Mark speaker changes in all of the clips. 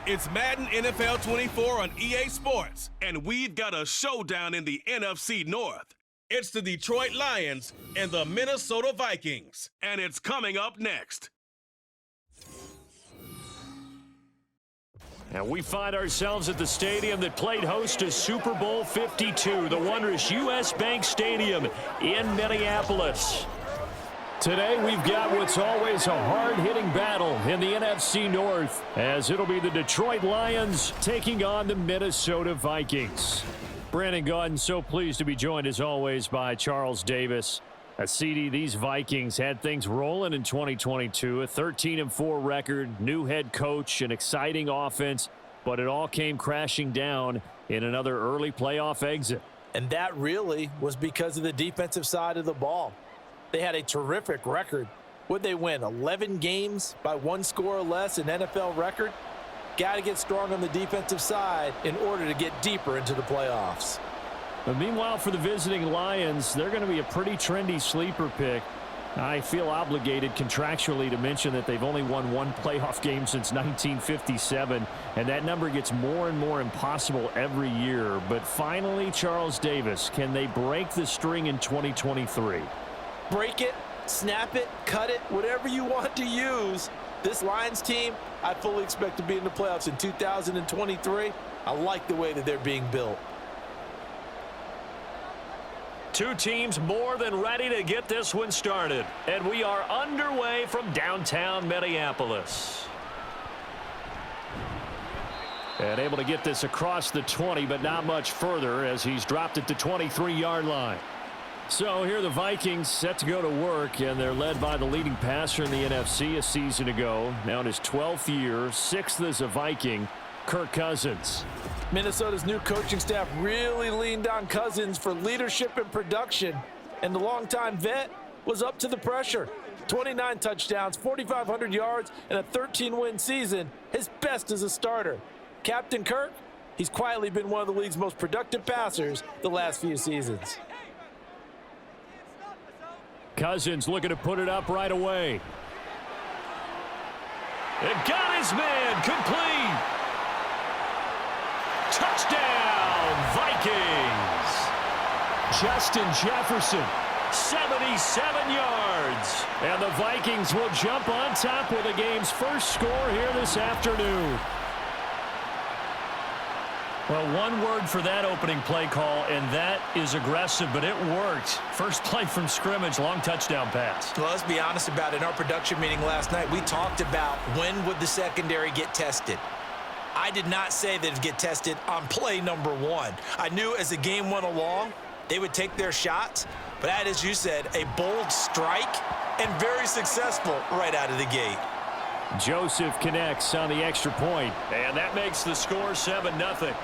Speaker 1: It's Madden NFL 24 on EA Sports, and we've got a showdown in the NFC North. It's the Detroit Lions and the Minnesota Vikings, and it's coming up next.
Speaker 2: And we find ourselves at the stadium that played host to Super Bowl 52, the wondrous U.S. Bank Stadium in Minneapolis. Today, we've got what's always a hard-hitting battle in the NFC North, as it'll be the Detroit Lions taking on the Minnesota Vikings. Brandon Gaudin, so pleased to be joined, as always, by Charles Davis. CD, these Vikings had things rolling in 2022, a 13-4 record, new head coach, an exciting offense, but it all came crashing down in another early playoff exit.
Speaker 3: And that really was because of the defensive side of the ball. They had a terrific record. Would they win 11 games by one score or less, an NFL record? Got to get strong on the defensive side in order to get deeper into the playoffs.
Speaker 2: But meanwhile, for the visiting Lions, they're going to be a pretty trendy sleeper pick. I feel obligated contractually to mention that they've only won one playoff game since 1957, and that number gets more and more impossible every year. But finally, Charles Davis, can they break the string in 2023?
Speaker 3: Break it, snap it, cut it, whatever you want to use. This Lions team, I fully expect to be in the playoffs in 2023. I like the way that they're being built.
Speaker 2: Two teams more than ready to get this one started. And we are underway from downtown Minneapolis. And able to get this across the 20, but not much further as he's dropped it to 23-yard line. So here are the Vikings set to go to work, and they're led by the leading passer in the NFC a season ago. Now in his 12th year, 6th as a Viking, Kirk Cousins.
Speaker 3: Minnesota's new coaching staff really leaned on Cousins for leadership and production, and the longtime vet was up to the pressure. 29 touchdowns, 4,500 yards, and a 13-win season, his best as a starter. Captain Kirk, he's quietly been one of the league's most productive passers the last few seasons.
Speaker 2: Cousins looking to put it up right away. It got his man complete. Touchdown, Vikings. Justin Jefferson, 77 yards. And the Vikings will jump on top with the game's first score here this afternoon. Well, one word for that opening play call, and that is aggressive, but it worked. First play from scrimmage, long touchdown pass.
Speaker 3: Well, let's be honest about it. In our production meeting last night, we talked about when would the secondary get tested. I did not say that it'd get tested on play number one. I knew as the game went along, they would take their shots, but that, as you said, a bold strike and very successful right out of the gate.
Speaker 2: Joseph connects on the extra point, and that makes the score 7-0.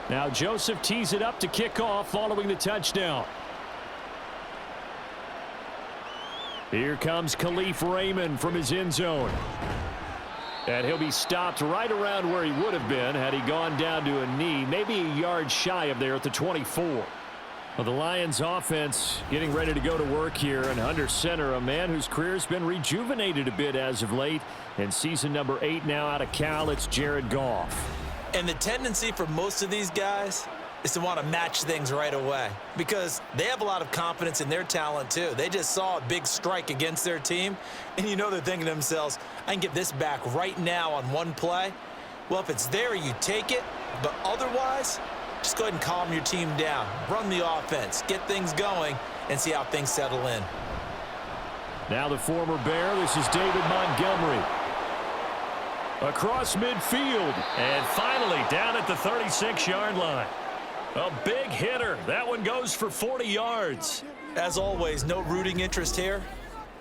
Speaker 2: Now Joseph tees it up to kick off following the touchdown. Here comes Khalif Raymond from his end zone. And he'll be stopped right around where he would have been had he gone down to a knee, maybe a yard shy of there at the 24. Well, the Lions offense getting ready to go to work here, and under center, a man whose career has been rejuvenated a bit as of late. In season number 8 now out of Cal, it's Jared Goff.
Speaker 3: And the tendency for most of these guys is to want to match things right away because they have a lot of confidence in their talent too. They just saw a big strike against their team, and you know they're thinking to themselves, I can get this back right now on one play. Well, if it's there, you take it, but otherwise, just go ahead and calm your team down. Run the offense, get things going, and see how things settle in.
Speaker 2: Now the former Bear, this is David Montgomery. Across midfield, and finally down at the 36-yard line. A big hitter. That one goes for 40 yards.
Speaker 3: As always, no rooting interest here,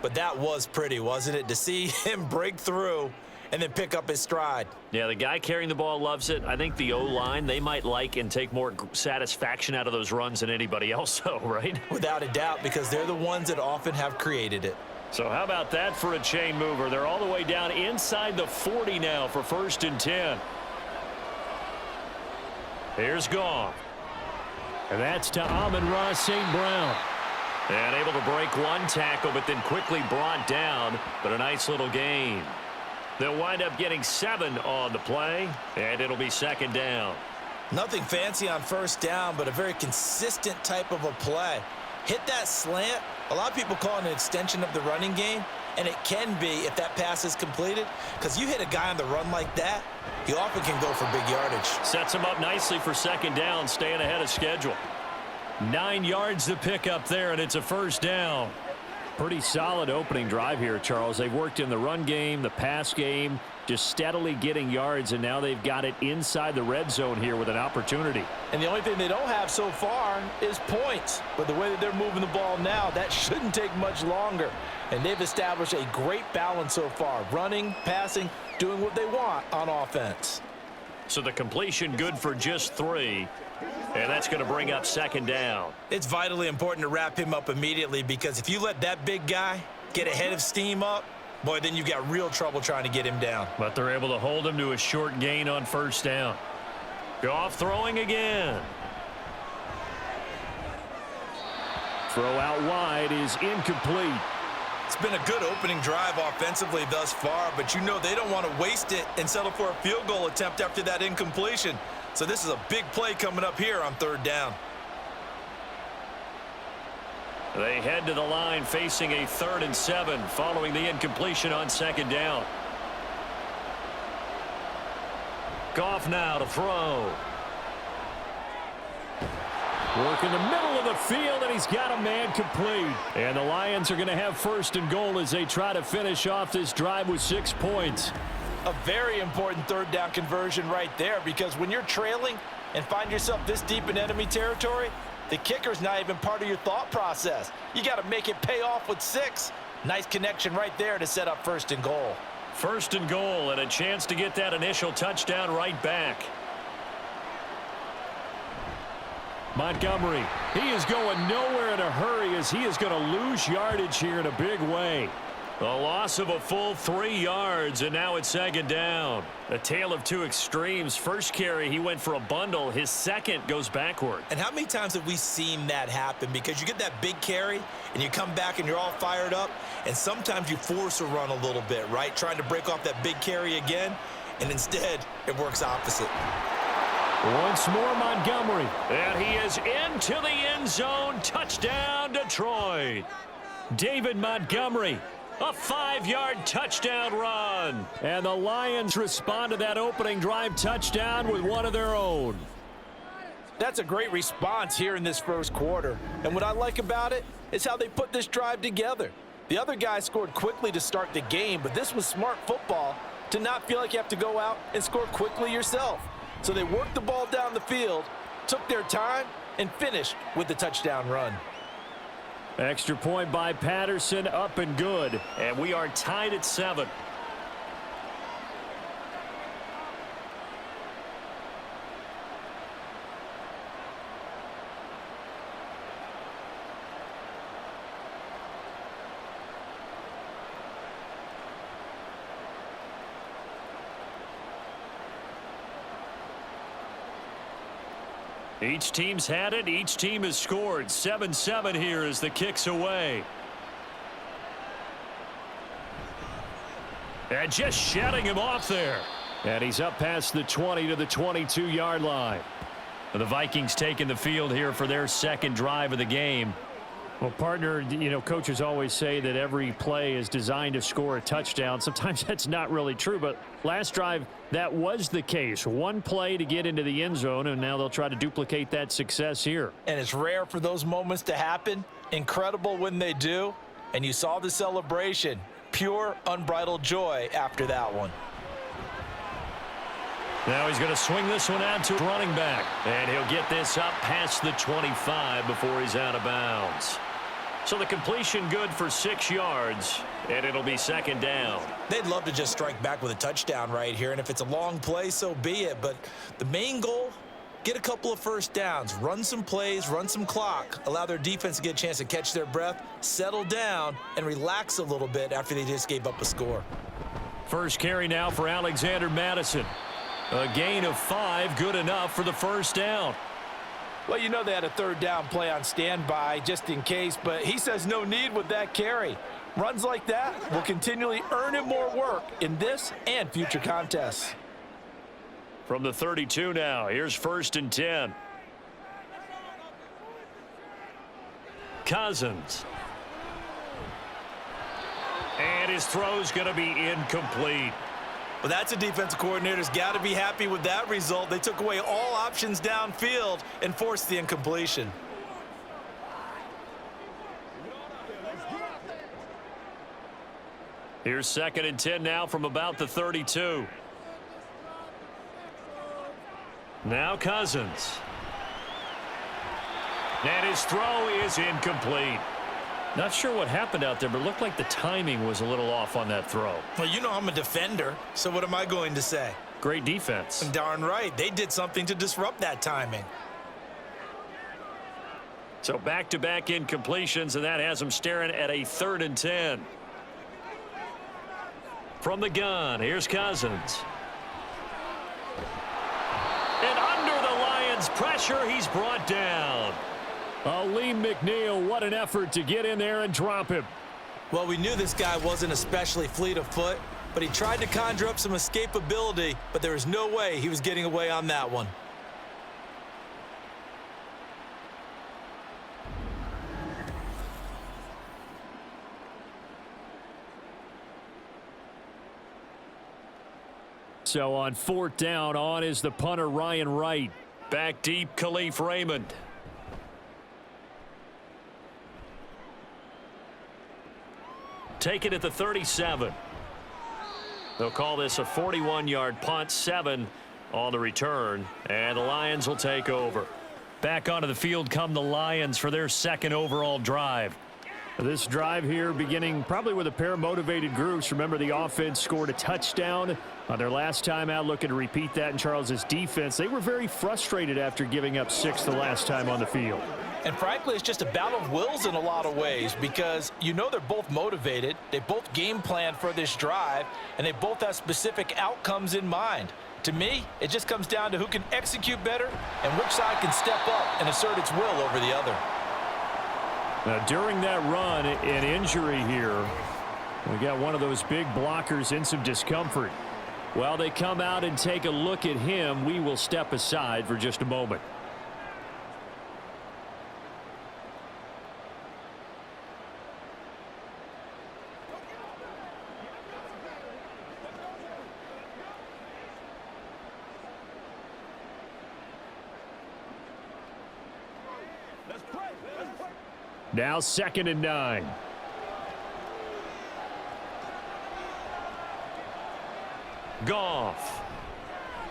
Speaker 3: but that was pretty, wasn't it? To see him break through and then pick up his stride.
Speaker 4: Yeah, the guy carrying the ball loves it. I think the O-line, they might like and take more satisfaction out of those runs than anybody else, though, right?
Speaker 3: Without a doubt, because they're the ones that often have created it.
Speaker 2: So how about that for a chain mover? They're all the way down inside the 40 now for 1st and 10. Here's Goff. And that's to Amon-Ra St. Brown. And able to break one tackle, but then quickly brought down. But a nice little gain. They'll wind up getting 7 on the play, and it'll be 2nd down.
Speaker 3: Nothing fancy on 1st down, but a very consistent type of a play. Hit that slant. A lot of people call it an extension of the running game, and it can be if that pass is completed, because you hit a guy on the run like that, he often can go for big yardage.
Speaker 2: Sets him up nicely for 2nd down, staying ahead of schedule. 9 yards to pick up there, and it's a 1st down. Pretty solid opening drive here, Charles. They've worked in the run game, the pass game, just steadily getting yards, and now they've got it inside the red zone here with an opportunity.
Speaker 5: And the only thing they don't have so far is points. But the way that they're moving the ball now, that shouldn't take much longer. And they've established a great balance so far. Running, passing, doing what they want on offense.
Speaker 2: So the completion good for just 3. And that's going to bring up 2nd down.
Speaker 3: It's vitally important to wrap him up immediately, because if you let that big guy get ahead of steam up, boy, then you've got real trouble trying to get him down.
Speaker 2: But they're able to hold him to a short gain on 1st down. Goff throwing again. Throw out wide is incomplete.
Speaker 3: It's been a good opening drive offensively thus far, but you know they don't want to waste it and settle for a field goal attempt after that incompletion. So this is a big play coming up here on 3rd down.
Speaker 2: They head to the line facing a 3rd and 7 following the incompletion on 2nd down. Goff now to throw. Work in the middle of the field, and he's got a man complete. And the Lions are going to have 1st and goal as they try to finish off this drive with 6 points.
Speaker 5: A very important 3rd down conversion right there, because when you're trailing and find yourself this deep in enemy territory, the kicker's not even part of your thought process. You got to make it pay off with 6. Nice connection right there to set up 1st and goal.
Speaker 2: 1st and goal, and a chance to get that initial touchdown right back. Montgomery, he is going nowhere in a hurry as he is going to lose yardage here in a big way. A loss of a full 3 yards, and now it's 2nd down. A tale of 2 extremes. First carry, he went for a bundle. His second goes backward.
Speaker 3: And how many times have we seen that happen? Because you get that big carry, and you come back and you're all fired up, and sometimes you force a run a little bit, right? Trying to break off that big carry again, and instead it works opposite.
Speaker 2: Once more, Montgomery. And he is into the end zone. Touchdown, Detroit. David Montgomery. A 5-yard touchdown run. And the Lions respond to that opening drive touchdown with one of their own.
Speaker 5: That's a great response here in this 1st quarter. And what I like about it is how they put this drive together. The other guy scored quickly to start the game, but this was smart football to not feel like you have to go out and score quickly yourself. So they worked the ball down the field, took their time, and finished with the touchdown run.
Speaker 2: Extra point by Patterson, up and good. And we are tied at 7. Each team's had it. Each team has scored. 7-7 here as the kick's away. And just shutting him off there. And he's up past the 20 to the 22-yard line. The Vikings taking the field here for their 2nd drive of the game. Well, partner, you know, coaches always say that every play is designed to score a touchdown. Sometimes that's not really true, but last drive, that was the case. One play to get into the end zone, and now they'll try to duplicate that success here.
Speaker 5: And it's rare for those moments to happen. Incredible when they do. And you saw the celebration. Pure, unbridled joy after that one.
Speaker 2: Now he's going to swing this one out to running back. And he'll get this up past the 25 before he's out of bounds. So the completion good for 6 yards, and it'll be 2nd down.
Speaker 3: They'd love to just strike back with a touchdown right here, and if it's a long play, so be it. But the main goal Get a couple of first downs, run some plays, run some clock, allow their defense to get a chance to catch their breath, settle down, and relax a little bit after they just gave up a score.
Speaker 2: First carry now for Alexander Madison. A gain of 5, good enough for the first down.
Speaker 5: Well, you know they had a third down play on standby just in case, but he says no need with that carry. Runs like that will continually earn him more work in this and future contests.
Speaker 2: From the 32 now, here's 1st and 10. Cousins. And his throw's going to be incomplete.
Speaker 3: Well, that's a defensive coordinator's got to be happy with that result. They took away all options downfield and forced the incompletion.
Speaker 2: Here's 2nd and 10 now from about the 32. Now Cousins. And his throw is incomplete. Not sure what happened out there, but it looked like the timing was a little off on that throw.
Speaker 3: Well, you know I'm a defender, so what am I going to say?
Speaker 2: Great defense.
Speaker 3: Darn right. They did something to disrupt that timing.
Speaker 2: So back-to-back incompletions, and that has them staring at a 3rd and 10. From the gun, here's Cousins. And under the Lions' pressure, he's brought down. Lee McNeil, what an effort to get in there and drop him.
Speaker 3: Well, we knew this guy wasn't especially fleet of foot, but he tried to conjure up some escapability, but there was no way he was getting away on that one.
Speaker 2: So on 4th down, on is the punter Ryan Wright. Back deep, Khalif Raymond. Take it at the 37. They'll call this a 41-yard punt, 7 on the return, and the Lions will take over. Back onto the field come the Lions for their 2nd overall drive. This drive here beginning probably with a pair of motivated groups. Remember, the offense scored a touchdown on their last time out, looking to repeat that in Charles's defense. They were very frustrated after giving up 6 the last time on the field.
Speaker 5: And frankly, it's just a battle of wills in a lot of ways because you know they're both motivated. They both game plan for this drive, and they both have specific outcomes in mind. To me, it just comes down to who can execute better and which side can step up and assert its will over the other.
Speaker 2: Now, during that run, an injury here. We got one of those big blockers in some discomfort. While they come out and take a look at him, we will step aside for just a moment. Now 2nd and 9. Goff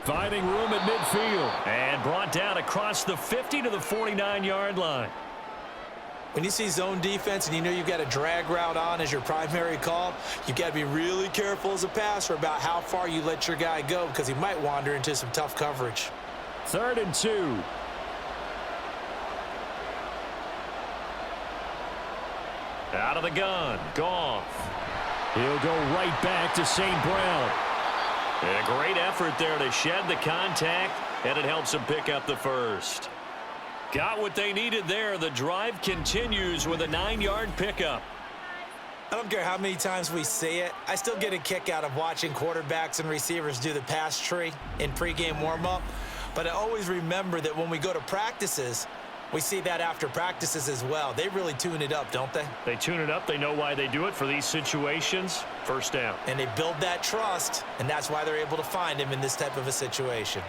Speaker 2: finding room at midfield and brought down across the 50 to the 49-yard line.
Speaker 3: When you see zone defense and you know you've got a drag route on as your primary call, you've got to be really careful as a passer about how far you let your guy go because he might wander into some tough coverage.
Speaker 2: 3rd and 2. Out of the gun, Goff. He'll go right back to St. Brown. A great effort there to shed the contact, and it helps them pick up the first. Got what they needed there. The drive continues with a 9-yard pickup.
Speaker 3: I don't care how many times we say it. I still get a kick out of watching quarterbacks and receivers do the pass tree in pregame warm-up. But I always remember that when we go to practices, we see that after practices as well. They really tune it up, don't they?
Speaker 2: They tune it up. They know why they do it for these situations. First down.
Speaker 3: And they build that trust, and that's why they're able to find him in this type of a situation.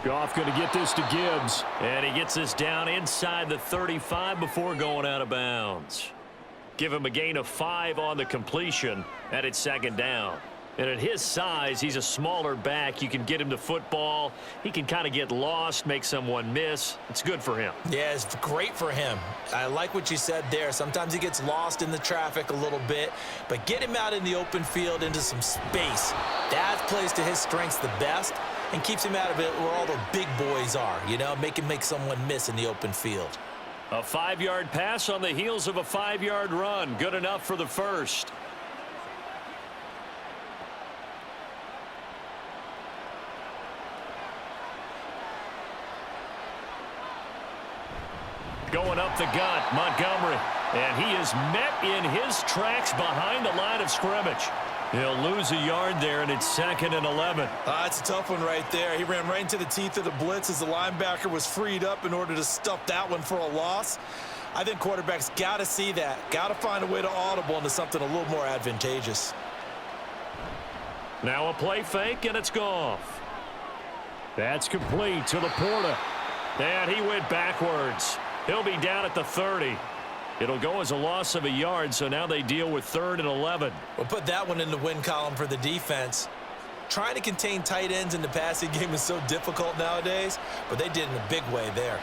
Speaker 2: Goff going to get this to Gibbs. And he gets this down inside the 35 before going out of bounds. Give him a gain of 5 on the completion, and it's 2nd down. And at his size, he's a smaller back. You can get him to football. He can kind of get lost, make someone miss. It's good for him.
Speaker 3: Yeah, it's great for him. I like what you said there. Sometimes he gets lost in the traffic a little bit, but get him out in the open field into some space. That plays to his strengths the best. and keeps him out of it where all the big boys are, you know, make someone miss in the open field.
Speaker 2: A 5-yard pass on the heels of a 5-yard run. Good enough for the first. Going up the gut, Montgomery. And he is met in his tracks behind the line of scrimmage. He'll lose a yard there, and it's 2nd and 11.
Speaker 3: That's a tough one right there. He ran right into the teeth of the blitz as the linebacker was freed up in order to stuff that one for a loss. I think quarterbacks got to see that. Got to find a way to audible into something a little more advantageous.
Speaker 2: Now a play fake, and it's Goff. That's complete to Laporta. And he went backwards. He'll be down at the 30. It'll go as a loss of a yard, so now they deal with 3rd and 11.
Speaker 3: We'll put that one in the win column for the defense. Trying to contain tight ends in the passing game is so difficult nowadays, but they did in a big way there.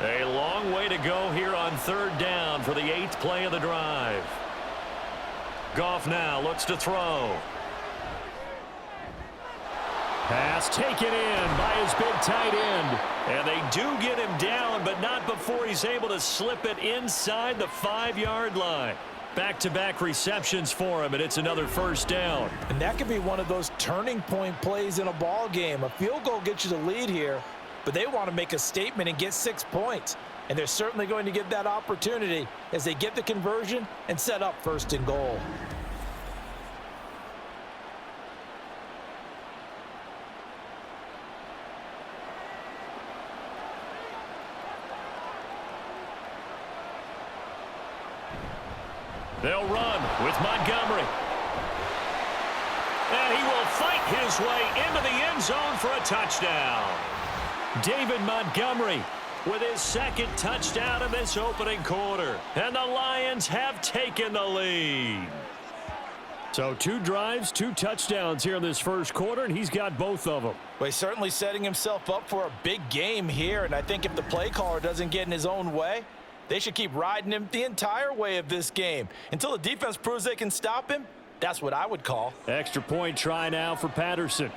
Speaker 2: A long way to go here on 3rd down for the 8th play of the drive. Goff now looks to throw. Pass taken in by his big tight end. And they do get him down, but not before he's able to slip it inside the 5-yard line. Back-to-back receptions for him, and it's another 1st down.
Speaker 5: And that could be one of those turning point plays in a ball game. A field goal gets you the lead here, but they want to make a statement and get 6 points. And they're certainly going to get that opportunity as they get the conversion and set up 1st and goal.
Speaker 2: They'll run with Montgomery. And he will fight his way into the end zone for a touchdown. David Montgomery with his 2nd touchdown in this opening quarter. And the Lions have taken the lead. So 2 drives, 2 touchdowns here in this 1st quarter, and he's got both of them.
Speaker 5: Well, he's certainly setting himself up for a big game here, and I think if the play caller doesn't get in his own way, they should keep riding him the entire way of this game. Until the defense proves they can stop him, that's what I would call.
Speaker 2: Extra point try now for Patterson.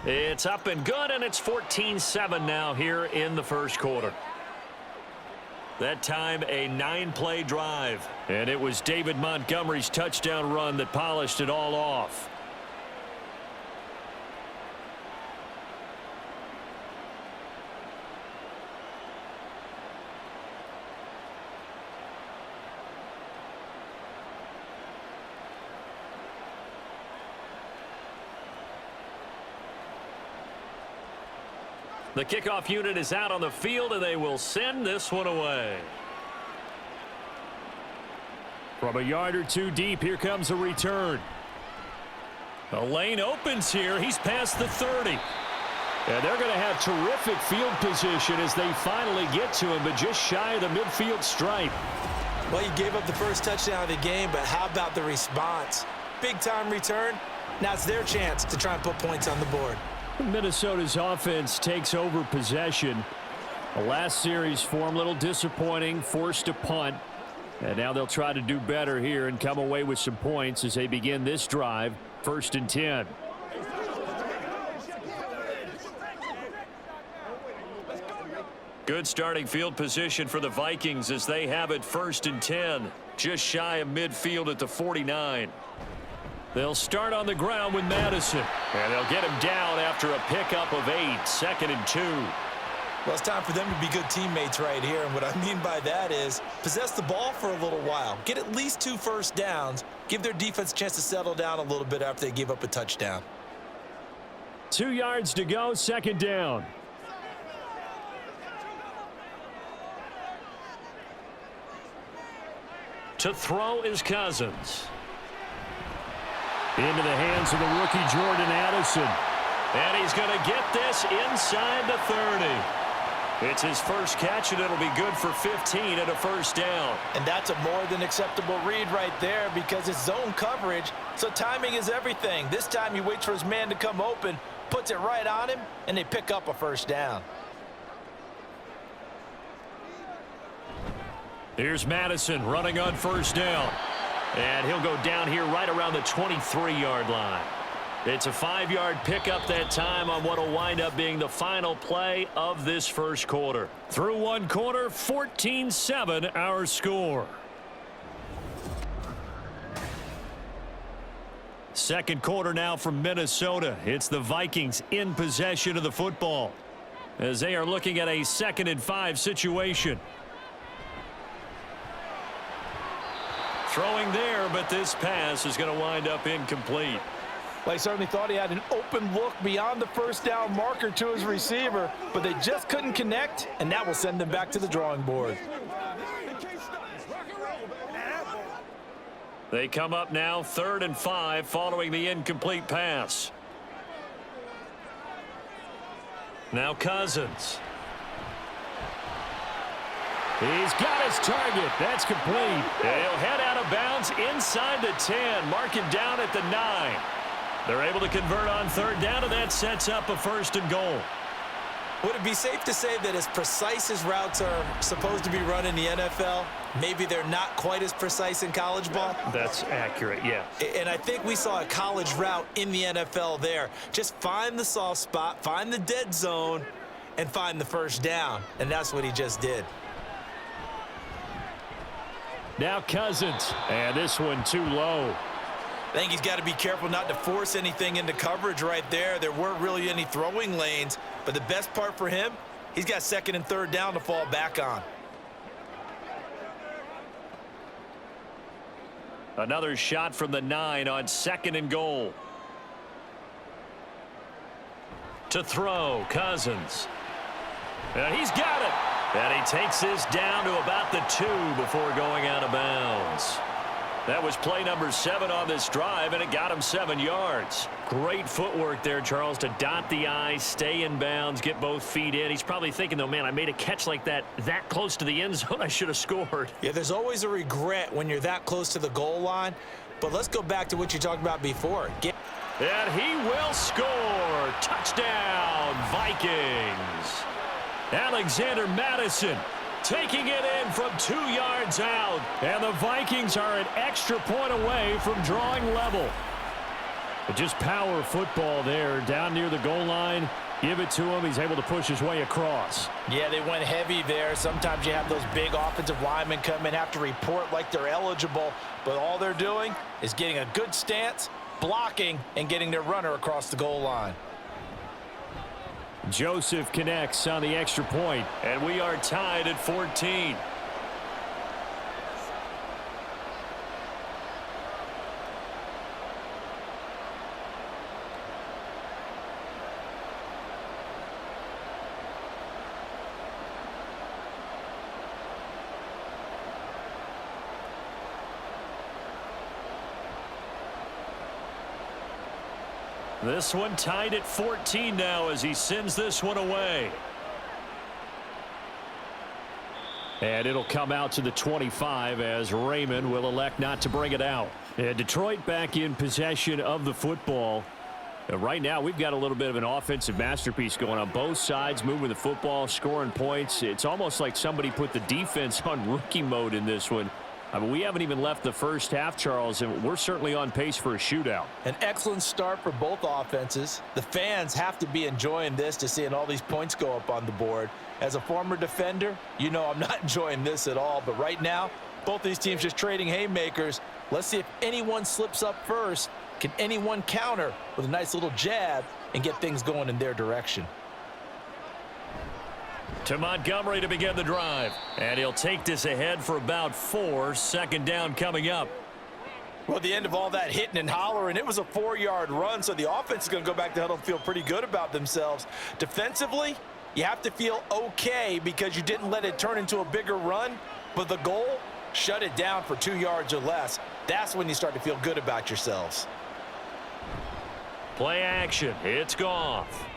Speaker 2: It's up and good, and it's 14-7 now here in the 1st quarter. That time a 9-play drive, and it was David Montgomery's touchdown run that polished it all off. The kickoff unit is out on the field, and they will send this one away. From a yard or 2 deep, here comes a return. The lane opens here. He's past the 30. And they're going to have terrific field position as they finally get to him, but just shy of the midfield stripe.
Speaker 3: Well, you gave up the first touchdown of the game, but how about the response? Big-time return. Now it's their chance to try and put points on the board.
Speaker 2: Minnesota's offense takes over possession. The last series for them, a little disappointing, forced a punt. And now they'll try to do better here and come away with some points as they begin this drive, 1st and 10. Good starting field position for the Vikings as they have it 1st and 10, just shy of midfield at the 49. They'll start on the ground with Madison, and they'll get him down after a pickup of 8, 2nd and 2.
Speaker 3: Well, it's time for them to be good teammates right here, and what I mean by that is possess the ball for a little while, get at least 2 first downs, give their defense a chance to settle down a little bit after they give up a touchdown.
Speaker 2: 2 yards to go, 2nd down. To throw is Cousins. Into the hands of the rookie Jordan Addison. And he's going to get this inside the 30. It's his first catch, and it'll be good for 15 and a 1st down.
Speaker 5: And that's a more than acceptable read right there because it's zone coverage, so timing is everything. This time he waits for his man to come open, puts it right on him, and they pick up a 1st down.
Speaker 2: Here's Madison running on 1st down. And he'll go down here right around the 23-yard line. It's a 5-yard pickup that time on what will wind up being the final play of this first quarter. Through one quarter, 14-7 our score. Second quarter now from Minnesota. It's the Vikings in possession of the football as they are looking at a 2nd and 5 situation. Throwing there, but this pass is going to wind up incomplete.
Speaker 5: Well, he certainly thought he had an open look beyond the first down marker to his receiver, but they just couldn't connect, and that will send them back to the drawing board.
Speaker 2: They come up now 3rd and 5 following the incomplete pass. Now Cousins. He's got his target. That's complete. And he'll head out of bounds inside the 10. Mark him down at the 9. They're able to convert on 3rd down, and that sets up a 1st and goal.
Speaker 3: Would it be safe to say that as precise as routes are supposed to be run in the NFL, maybe they're not quite as precise in college ball?
Speaker 2: That's accurate, yeah.
Speaker 3: And I think we saw a college route in the NFL there. Just find the soft spot, find the dead zone, and find the 1st down. And that's what he just did.
Speaker 2: Now Cousins, and this one too low.
Speaker 3: I think he's got to be careful not to force anything into coverage right there. There weren't really any throwing lanes, but the best part for him, he's got 2nd and 3rd down to fall back on.
Speaker 2: Another shot from the 9 on 2nd and goal. To throw, Cousins. And he's got it. And he takes this down to about the 2 before going out of bounds. That was play number 7 on this drive, and it got him 7 yards. Great footwork there, Charles, to dot the I, stay in bounds, get both feet in. He's probably thinking, though, man, I made a catch like that close to the end zone. I should have scored.
Speaker 3: Yeah, there's always a regret when you're that close to the goal line. But let's go back to what you talked about before.
Speaker 2: And he will score. Touchdown, Vikings. Alexander Madison taking it in from 2 yards out. And the Vikings are an extra point away from drawing level. But just power football there down near the goal line. Give it to him. He's able to push his way across.
Speaker 5: Yeah, they went heavy there. Sometimes you have those big offensive linemen come in, have to report like they're eligible. But all they're doing is getting a good stance, blocking, and getting their runner across the goal line.
Speaker 2: Joseph connects on the extra point, and we are tied at 14. This one tied at 14 now as he sends this one away. And it'll come out to the 25 as Raymond will elect not to bring it out. And Detroit back in possession of the football. And right now we've got a little bit of an offensive masterpiece going on. Both sides moving the football, scoring points. It's almost like somebody put the defense on rookie mode in this one. I mean, we haven't even left the first half, Charles, and we're certainly on pace for a shootout.
Speaker 5: An excellent start for both offenses. The fans have to be enjoying this, to seeing all these points go up on the board. As a former defender, you know I'm not enjoying this at all. But right now, both these teams just trading haymakers. Let's see if anyone slips up first. Can anyone counter with a nice little jab and get things going in their direction?
Speaker 2: To Montgomery to begin the drive. And he'll take this ahead for about 4. 2nd down coming up.
Speaker 5: Well, at the end of all that hitting and hollering, it was a 4-yard run, so the offense is going to go back to huddle and feel pretty good about themselves. Defensively, you have to feel okay because you didn't let it turn into a bigger run, but the goal, shut it down for 2 yards or less. That's when you start to feel good about yourselves.
Speaker 2: Play action. It's Goff.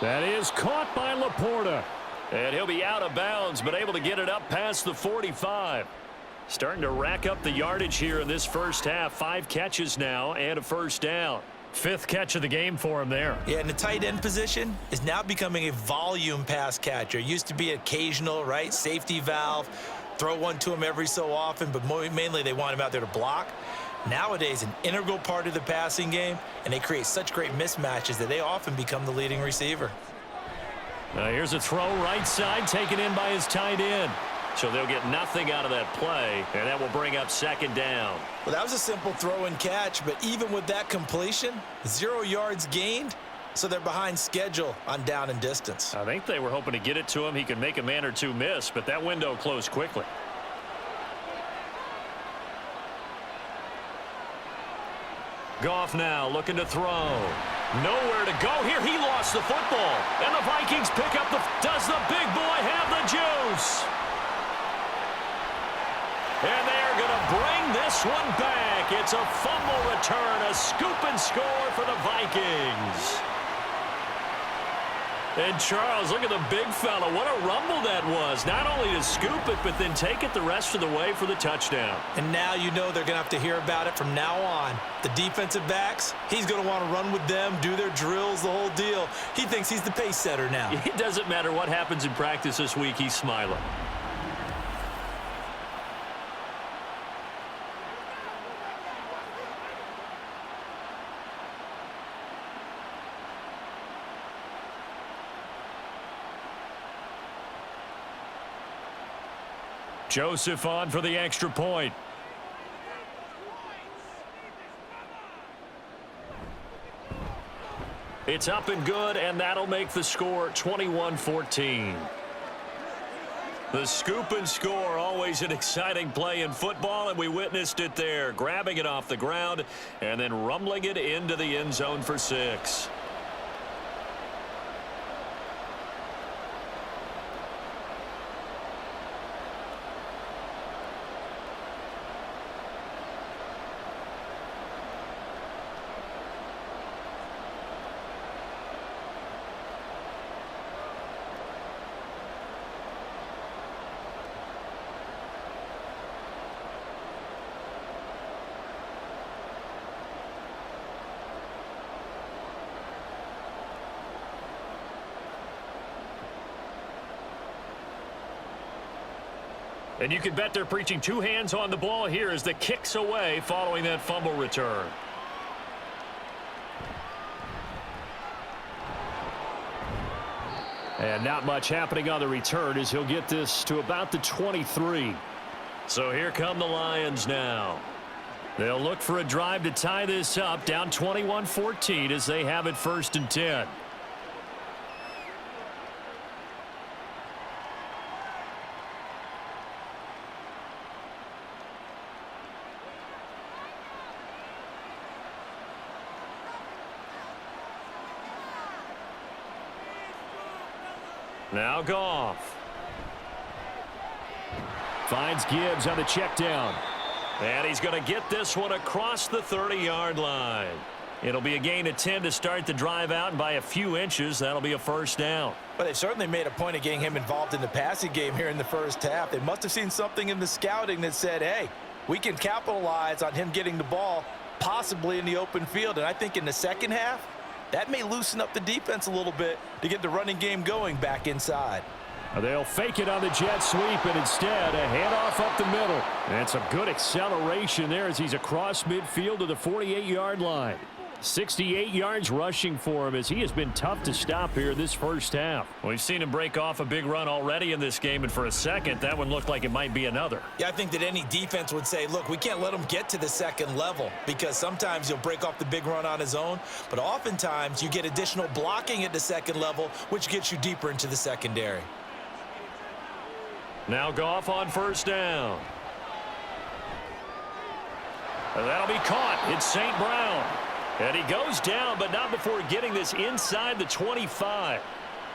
Speaker 2: That is caught by Laporta. And he'll be out of bounds, but able to get it up past the 45. Starting to rack up the yardage here in this first half. 5 catches now and a 1st down. 5th catch of the game for him there.
Speaker 3: Yeah, and the tight end position is now becoming a volume pass catcher. It used to be occasional, right? Safety valve. throw one to him every so often, but mainly they want him out there to block. Nowadays, an integral part of the passing game, and they create such great mismatches that they often become the leading receiver.
Speaker 2: Here's a throw right side taken in by his tight end. So they'll get nothing out of that play, and that will bring up second down.
Speaker 3: Well, that was a simple throw and catch, but even with that completion, 0 yards gained, so they're behind schedule on down and distance.
Speaker 2: I think they were hoping to get it to him. He could make a man or two miss, but that window closed quickly. Goff now looking to throw. Nowhere to go here. He lost the football. And the Vikings pick up the... Does the big boy have the juice? And they're going to bring this one back. It's a fumble return, a scoop and score for the Vikings. And Charles, look at the big fella. What a rumble that was. Not only to scoop it, but then take it the rest of the way for the touchdown.
Speaker 3: And now you know they're going to have to hear about it from now on. The defensive backs, he's going to want to run with them, do their drills, the whole deal. He thinks he's the pace setter now.
Speaker 2: It doesn't matter what happens in practice this week. He's smiling. Joseph on for the extra point. It's up and good, and that'll make the score 21-14. The scoop and score, always an exciting play in football, and we witnessed it there, grabbing it off the ground and then rumbling it into the end zone for 6. And you can bet they're preaching 2 hands on the ball here as the kick's away following that fumble return. And not much happening on the return as he'll get this to about the 23. So here come the Lions now. They'll look for a drive to tie this up, down 21-14 as they have it 1st and 10. Now Goff. Finds Gibbs on the check down. And he's going to get this one across the 30-yard line. It'll be a gain of 10 to start the drive out, and by a few inches, that'll be a 1st down.
Speaker 3: But they've certainly made a point of getting him involved in the passing game here in the 1st half. They must have seen something in the scouting that said, hey, we can capitalize on him getting the ball, possibly in the open field. And I think in the 2nd half, that may loosen up the defense a little bit to get the running game going back inside.
Speaker 2: They'll fake it on the jet sweep, and instead a handoff up the middle. And some good acceleration there as he's across midfield to the 48-yard line. 68 yards rushing for him as he has been tough to stop here this 1st half. We've seen him break off a big run already in this game, and for a second, that one looked like it might be another.
Speaker 3: Yeah, I think that any defense would say, look, we can't let him get to the 2nd level because sometimes he'll break off the big run on his own, but oftentimes you get additional blocking at the 2nd level, which gets you deeper into the secondary.
Speaker 2: Now Goff on 1st down. That'll be caught. It's St. Brown. And he goes down, but not before getting this inside the 25.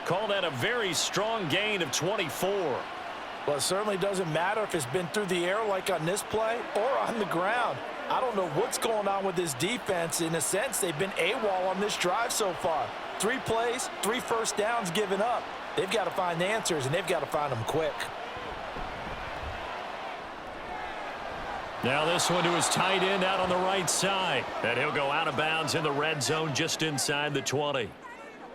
Speaker 2: Call that a very strong gain of 24.
Speaker 5: Well, it certainly doesn't matter if it's been through the air like on this play or on the ground. I don't know what's going on with this defense. In a sense, they've been AWOL on this drive so far. 3 plays, 3 1st downs given up. They've got to find answers, and they've got to find them quick.
Speaker 2: Now this one to his tight end out on the right side. And he'll go out of bounds in the red zone just inside the 20.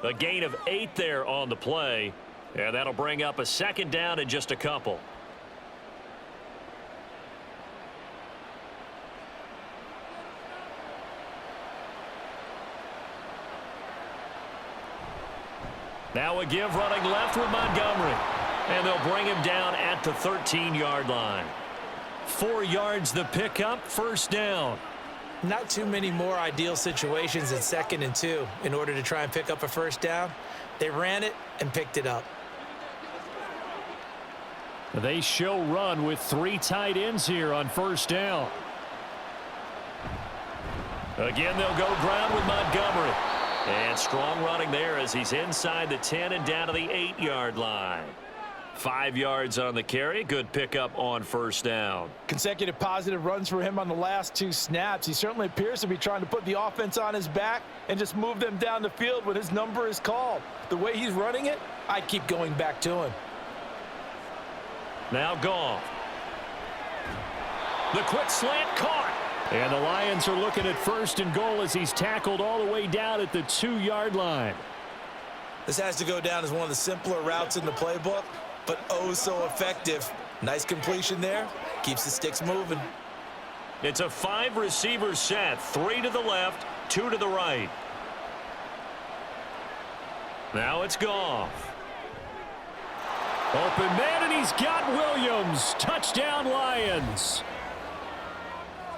Speaker 2: A gain of 8 there on the play. And that'll bring up a 2nd down and just a couple. Now a give running left with Montgomery. And they'll bring him down at the 13-yard line. 4 yards the pickup, first down.
Speaker 3: Not too many more ideal situations at 2nd and 2 in order to try and pick up a first down. They ran it and picked it up.
Speaker 2: They show run with 3 tight ends here on first down. Again, they'll go ground with Montgomery. And strong running there as he's inside the 10 and down to the 8-yard line. 5 yards on the carry. Good pickup on first down.
Speaker 5: Consecutive positive runs for him on the last 2 snaps. He certainly appears to be trying to put the offense on his back and just move them down the field when his number is called. The way he's running it, I keep going back to him.
Speaker 2: Now Goff. The quick slant caught. And the Lions are looking at 1st and goal as he's tackled all the way down at the 2-yard line.
Speaker 3: This has to go down as one of the simpler routes in the playbook, but oh so effective. Nice completion there. Keeps the sticks moving.
Speaker 2: It's a 5-receiver set. 3 to the left, 2 to the right. Now it's Goff. Open man, and he's got Williams. Touchdown, Lions.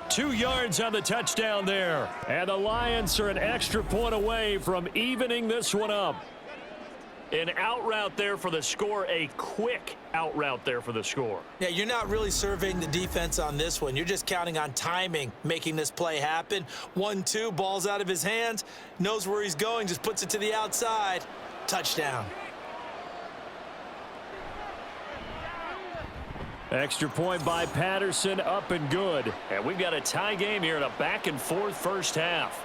Speaker 2: 2 yards on the touchdown there. And the Lions are an extra point away from evening this one up. An out route there for the score, a quick out route there for the score.
Speaker 3: Yeah, you're not really surveying the defense on this one. You're just counting on timing, making this play happen. 1-2, ball's out of his hands, knows where he's going, just puts it to the outside. Touchdown.
Speaker 2: Extra point by Patterson, up and good. And we've got a tie game here in a back-and-forth first half.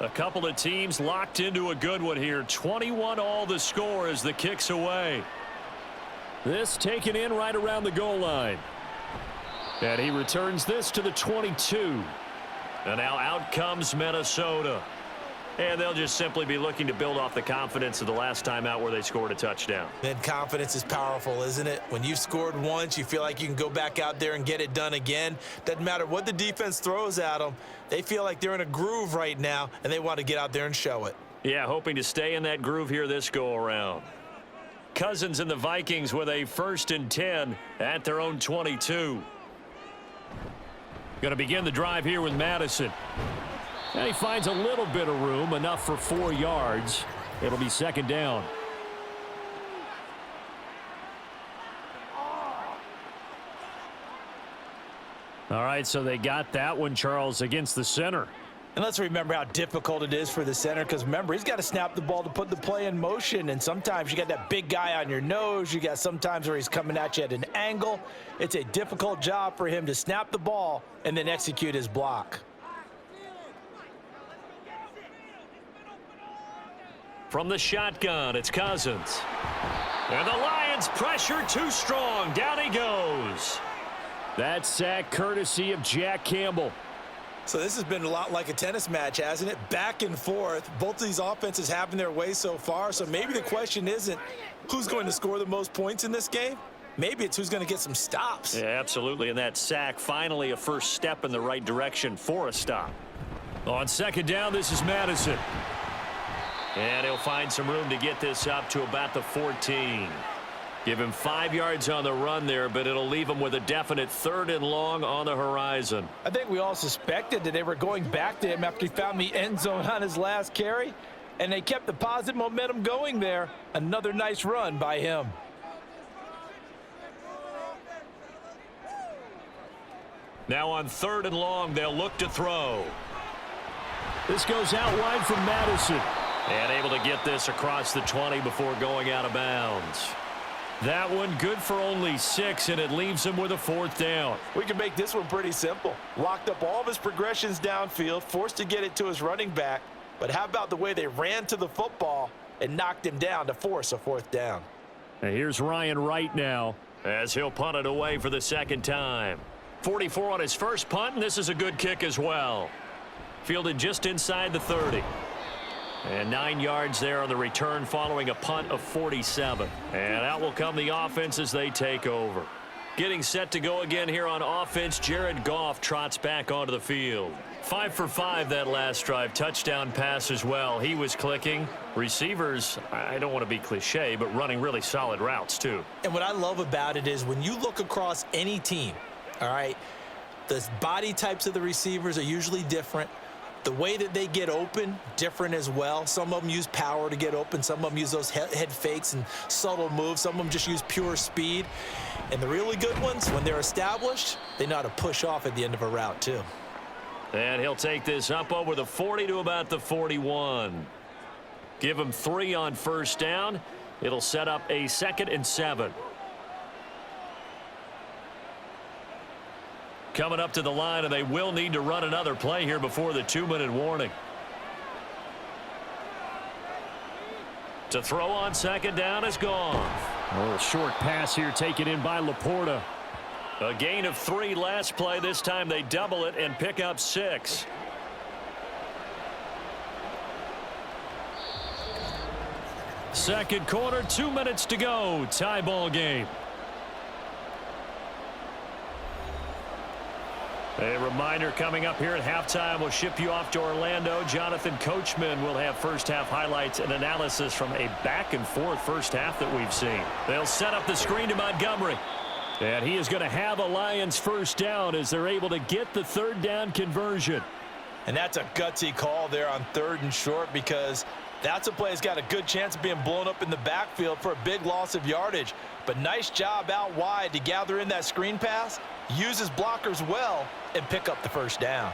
Speaker 2: A couple of teams locked into a good one here. 21 all the score as the kick's away. This taken in right around the goal line. And he returns this to the 22. And now out comes Minnesota. And they'll just simply be looking to build off the confidence of the last time out where they scored a touchdown.
Speaker 3: And confidence is powerful, isn't it? When you've scored once, you feel like you can go back out there and get it done again. Doesn't matter what the defense throws at them. They feel like they're in a groove right now, and they want to get out there and show it.
Speaker 2: Yeah, hoping to stay in that groove here this go-around. Cousins and the Vikings with a 1st and 10 at their own 22. Going to begin the drive here with Madison. And he finds a little bit of room, enough for 4 yards. It'll be 2nd down. All right, so they got that one, Charles, against the center.
Speaker 5: And let's remember how difficult it is for the center, because remember, he's got to snap the ball to put the play in motion, and sometimes you got that big guy on your nose. You got sometimes where he's coming at you at an angle. It's a difficult job for him to snap the ball and then execute his block.
Speaker 2: From the shotgun, it's Cousins. And the Lions pressure too strong. Down he goes. That sack courtesy of Jack Campbell.
Speaker 3: So this has been a lot like a tennis match, hasn't it? Back and forth. Both of these offenses having their way so far. So maybe the question isn't who's going to score the most points in this game. Maybe it's who's going to get some stops.
Speaker 2: Yeah, absolutely. And that sack, finally a first step in the right direction for a stop. On 2nd down, this is Madison. And he'll find some room to get this up to about the 14. Give him 5 yards on the run there, but it'll leave him with a definite 3rd and long on the horizon.
Speaker 5: I think we all suspected that they were going back to him after he found the end zone on his last carry, and they kept the positive momentum going there. Another nice run by him.
Speaker 2: Now on 3rd and long, they'll look to throw. This goes out wide from Madison. And able to get this across the 20 before going out of bounds. That one good for only 6, and it leaves him with a 4th down.
Speaker 5: We can make this one pretty simple. Locked up all of his progressions downfield, forced to get it to his running back. But how about the way they ran to the football and knocked him down to force a 4th down?
Speaker 2: And here's Ryan Wright now, as he'll punt it away for the 2nd time. 44 on his first punt, and this is a good kick as well. Fielded just inside the 30. And 9 yards there on the return following a punt of 47. And out will come the offense as they take over. Getting set to go again here on offense, Jared Goff trots back onto the field. 5 for 5 that last drive. Touchdown pass as well. He was clicking. Receivers, I don't want to be cliche, but running really solid routes too.
Speaker 3: And what I love about it is when you look across any team, all right, the body types of the receivers are usually different. The way that they get open, different as well. Some of them use power to get open. Some of them use those head fakes and subtle moves. Some of them just use pure speed. And the really good ones, when they're established, they know how to push off at the end of a route too.
Speaker 2: And he'll take this up over the 40 to about the 41. Give him 3 on first down. It'll set up a 2nd and 7. Coming up to the line, and they will need to run another play here before the 2-minute warning. To throw on second down is gone.
Speaker 6: A little short pass here taken in by Laporta.
Speaker 2: A gain of 3 last play. This time they double it and pick up 6.
Speaker 6: Second quarter, 2 minutes to go. Tie ball game.
Speaker 2: A reminder coming up here at halftime. We'll ship you off to Orlando. Jonathan Coachman will have first half highlights and analysis from a back and forth first half that we've seen. They'll set up the screen to Montgomery.
Speaker 6: And he is going to have a Lions first down as they're able to get the 3rd down conversion.
Speaker 5: And that's a gutsy call there on 3rd and short, because that's a play that's got a good chance of being blown up in the backfield for a big loss of yardage. But nice job out wide to gather in that screen pass, use his blockers well, and pick up the first down.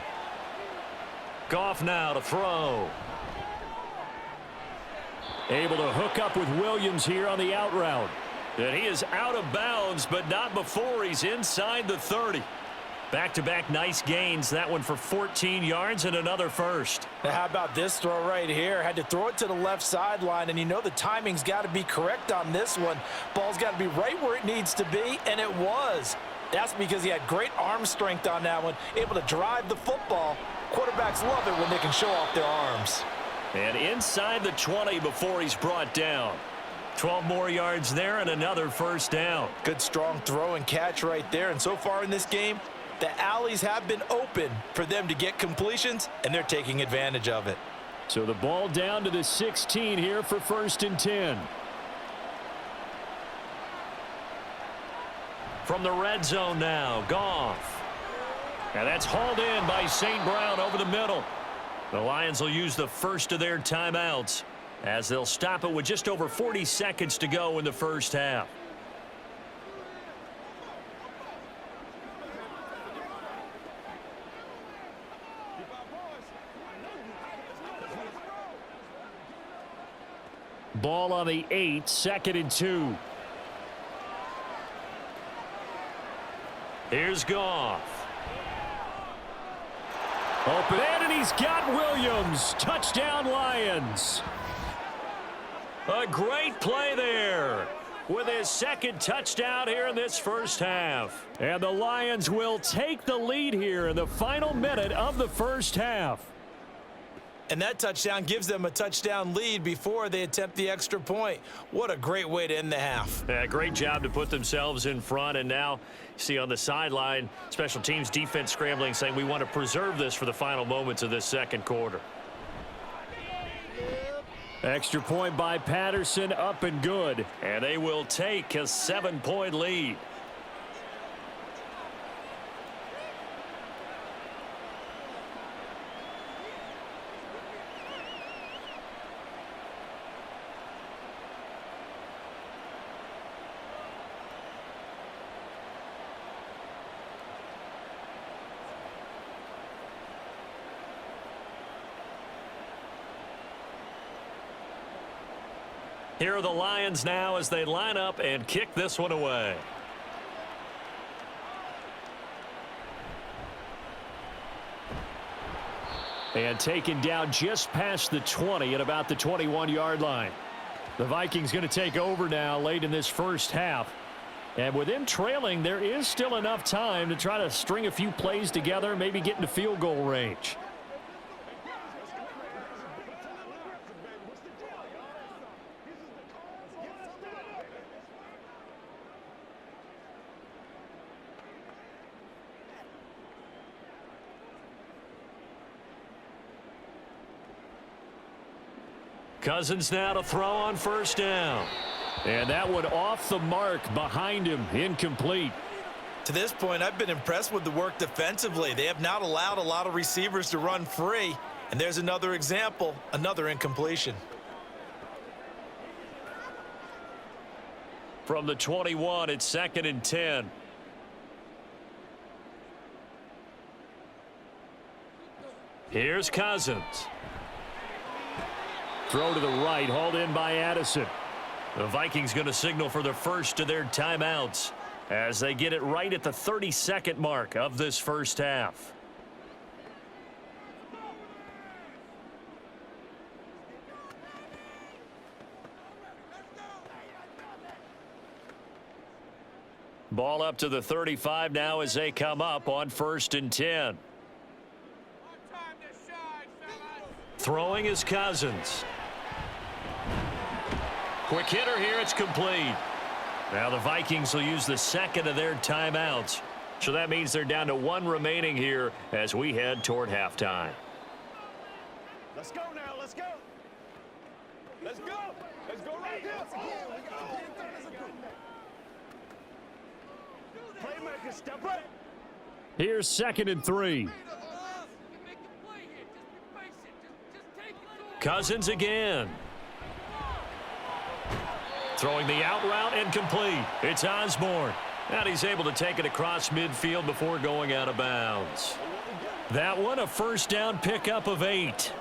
Speaker 2: Goff now to throw.
Speaker 6: Able to hook up with Williams here on the out route.
Speaker 2: And he is out of bounds, but not before he's inside the 30. Back-to-back nice gains. That one for 14 yards and another first.
Speaker 5: Now how about this throw right here? Had to throw it to the left sideline, and you know the timing's got to be correct on this one. Ball's got to be right where it needs to be, and it was. That's because he had great arm strength on that one, able to drive the football. Quarterbacks love it when they can show off their arms.
Speaker 2: And inside the 20 before he's brought down. 12 more yards there and another first down.
Speaker 5: Good strong throw and catch right there. And so far in this game, the alleys have been open for them to get completions, and they're taking advantage of it.
Speaker 6: So the ball down to the 16 here for 1st and 10.
Speaker 2: From the red zone now, Goff. And that's hauled in by St. Brown over the middle. The Lions will use the first of their timeouts as they'll stop it with just over 40 seconds to go in the first half.
Speaker 6: Ball on the 8, 2nd and 2.
Speaker 2: Here's Goff.
Speaker 6: Open and he's got Williams. Touchdown Lions.
Speaker 2: A great play there with his 2nd touchdown here in this first half.
Speaker 6: And the Lions will take the lead here in the final minute of the first half.
Speaker 3: And that touchdown gives them a touchdown lead before they attempt the extra point. What a great way to end the half.
Speaker 2: Yeah, great job to put themselves in front. And now, see on the sideline, special teams defense scrambling, saying we want to preserve this for the final moments of this second quarter.
Speaker 6: Extra point by Patterson, up and good.
Speaker 2: And they will take a 7-point lead. Here are the Lions now as they line up and kick this one away.
Speaker 6: And taken down just past the 20 at about the 21-yard line. The Vikings going to take over now late in this first half. And with them trailing, there is still enough time to try to string a few plays together, maybe get into field goal range.
Speaker 2: Cousins now to throw on first down.
Speaker 6: And that one off the mark behind him, incomplete.
Speaker 3: To this point, I've been impressed with the work defensively. They have not allowed a lot of receivers to run free. And there's another example, another incompletion.
Speaker 2: From the 21, it's 2nd and 10. Here's Cousins.
Speaker 6: Throw to the right, hauled in by Addison.
Speaker 2: The Vikings going to signal for the first of their timeouts as they get it right at the 32nd mark of this first half. Ball up to the 35 now as they come up on 1st and 10. Throwing is Cousins. Quick hitter here, it's complete. Now the Vikings will use the second of their timeouts. So that means they're down to 1 remaining here as we head toward halftime.
Speaker 5: Let's go now, let's go. Let's go. Let's go right here. Playmaker, step up.
Speaker 6: Here's 2nd and 3.
Speaker 2: Cousins again. Throwing the out route incomplete. It's Osborne. And he's able to take it across midfield before going out of bounds.
Speaker 6: That one a first down pickup of 8.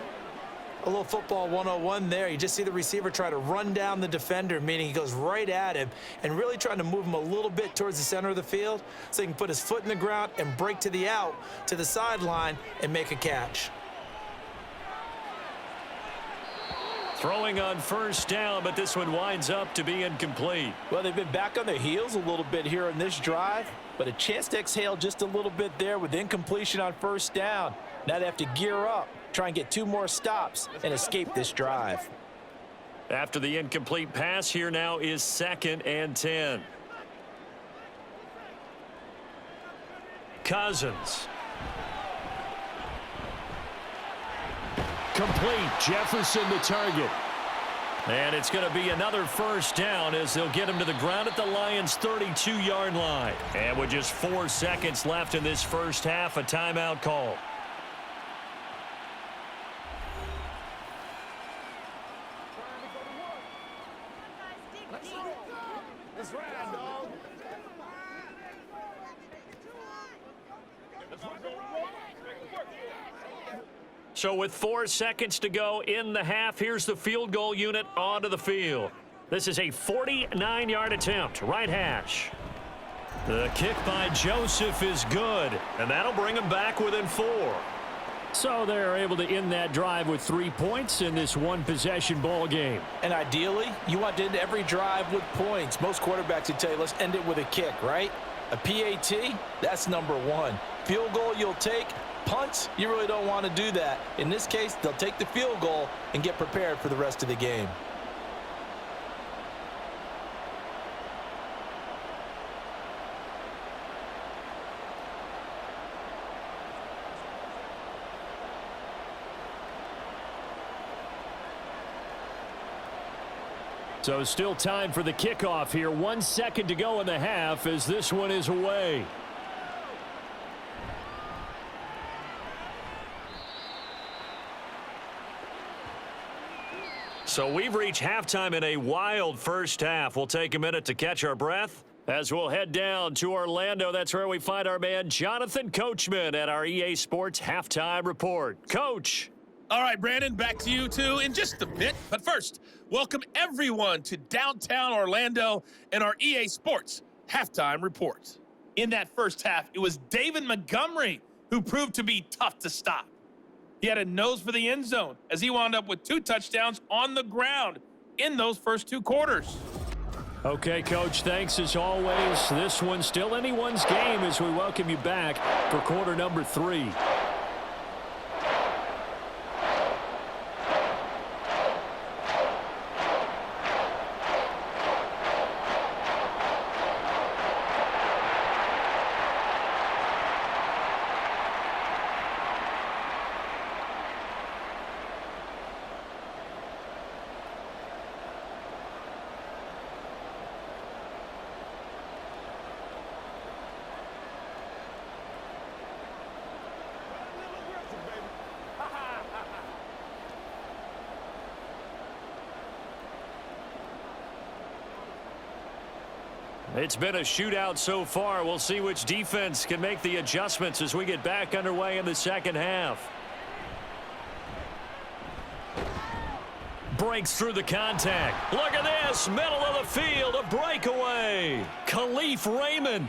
Speaker 3: A little football 101 there. You just see the receiver try to run down the defender, meaning he goes right at him and really trying to move him a little bit towards the center of the field so he can put his foot in the ground and break to the out, to the sideline, and make a catch.
Speaker 2: Throwing on first down, but this one winds up to be incomplete.
Speaker 5: Well, they've been back on their heels a little bit here in this drive, but a chance to exhale just a little bit there with incompletion on first down. Now they have to gear up, try and get 2 more stops and escape this drive.
Speaker 2: After the incomplete pass, here now is 2nd and 10. Cousins.
Speaker 6: Complete. Jefferson the target.
Speaker 2: And it's going to be another first down as they'll get him to the ground at the Lions' 32-yard line. And with just 4 seconds left in this first half, a timeout call. So with 4 seconds to go in the half, here's the field goal unit onto the field. This is a 49-yard attempt, right hash. The kick by Joseph is good, and that'll bring them back within 4.
Speaker 6: So they're able to end that drive with 3 points in this one-possession ball game.
Speaker 5: And ideally, you want to end every drive with points. Most quarterbacks would tell you, let's end it with a kick, right? A PAT, that's number 1. Field goal you'll take. Punts, you really don't want to do that. In this case, they'll take the field goal and get prepared for the rest of the game.
Speaker 6: So still time for the kickoff here. 1 second to go in the half as this one is away.
Speaker 2: So we've reached halftime in a wild first half. We'll take a minute to catch our breath as we'll head down to Orlando. That's where we find our man Jonathan Coachman at our EA Sports Halftime Report. Coach.
Speaker 7: All right, Brandon, back to you two in just a bit. But first, welcome everyone to downtown Orlando and our EA Sports Halftime Report. In that first half, it was David Montgomery who proved to be tough to stop. He had a nose for the end zone as he wound up with 2 touchdowns on the ground in those first 2 quarters.
Speaker 6: Okay, Coach, thanks as always. This one's still anyone's game as we welcome you back for quarter number 3. It's been a shootout so far. We'll see which defense can make the adjustments as we get back underway in the second half. Breaks through the contact. Look at this. Middle of the field. A breakaway. Khalif Raymond.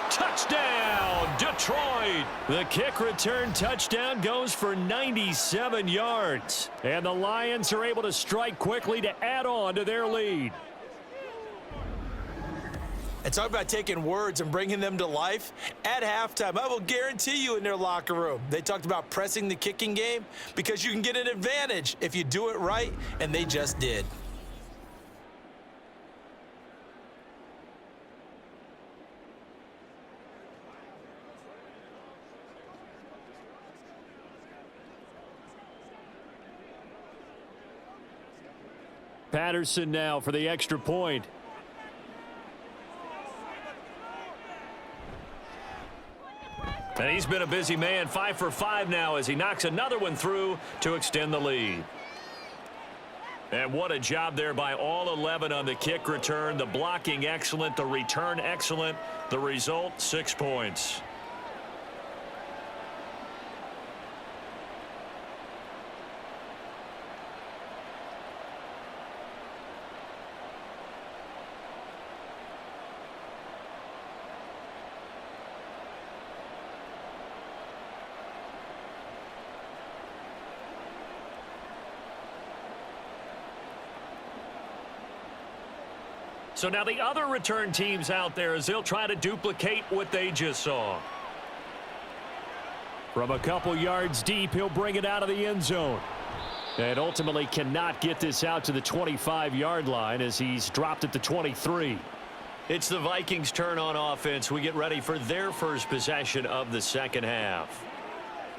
Speaker 6: Touchdown, Detroit. The kick return touchdown goes for 97 yards. And the Lions are able to strike quickly to add on to their lead.
Speaker 3: And talk about taking words and bringing them to life. At halftime, I will guarantee you in their locker room, they talked about pressing the kicking game because you can get an advantage if you do it right, and they just did.
Speaker 6: Patterson now for the extra point.
Speaker 4: And he's been a busy man, 5 for 5 now as he knocks another one through to extend the lead. And what a job there by all 11 on the kick return. The blocking excellent, the return excellent. The result, 6 points. So now the other return teams out there as they'll try to duplicate what they just saw.
Speaker 6: From a couple yards deep, he'll bring it out of the end zone. And ultimately cannot get this out to the 25-yard line as he's dropped at the 23.
Speaker 4: It's the Vikings' turn on offense. We get ready for their first possession of the second half.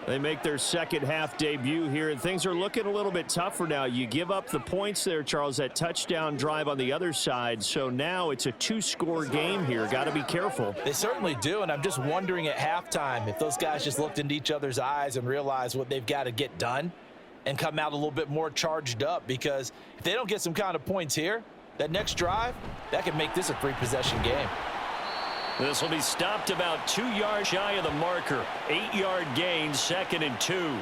Speaker 6: They make their second half debut here, and things are looking a little bit tougher now. You give up the points there, Charles, that touchdown drive on the other side. So now it's a 2-score game here. Got to be careful.
Speaker 5: They certainly do, and I'm just wondering at halftime if those guys just looked into each other's eyes and realized what they've got to get done and come out a little bit more charged up, because if they don't get some kind of points here, that next drive, that could make this a 3-possession game.
Speaker 4: This will be stopped about 2 yards shy of the marker. 8-yard gain, 2nd and 2.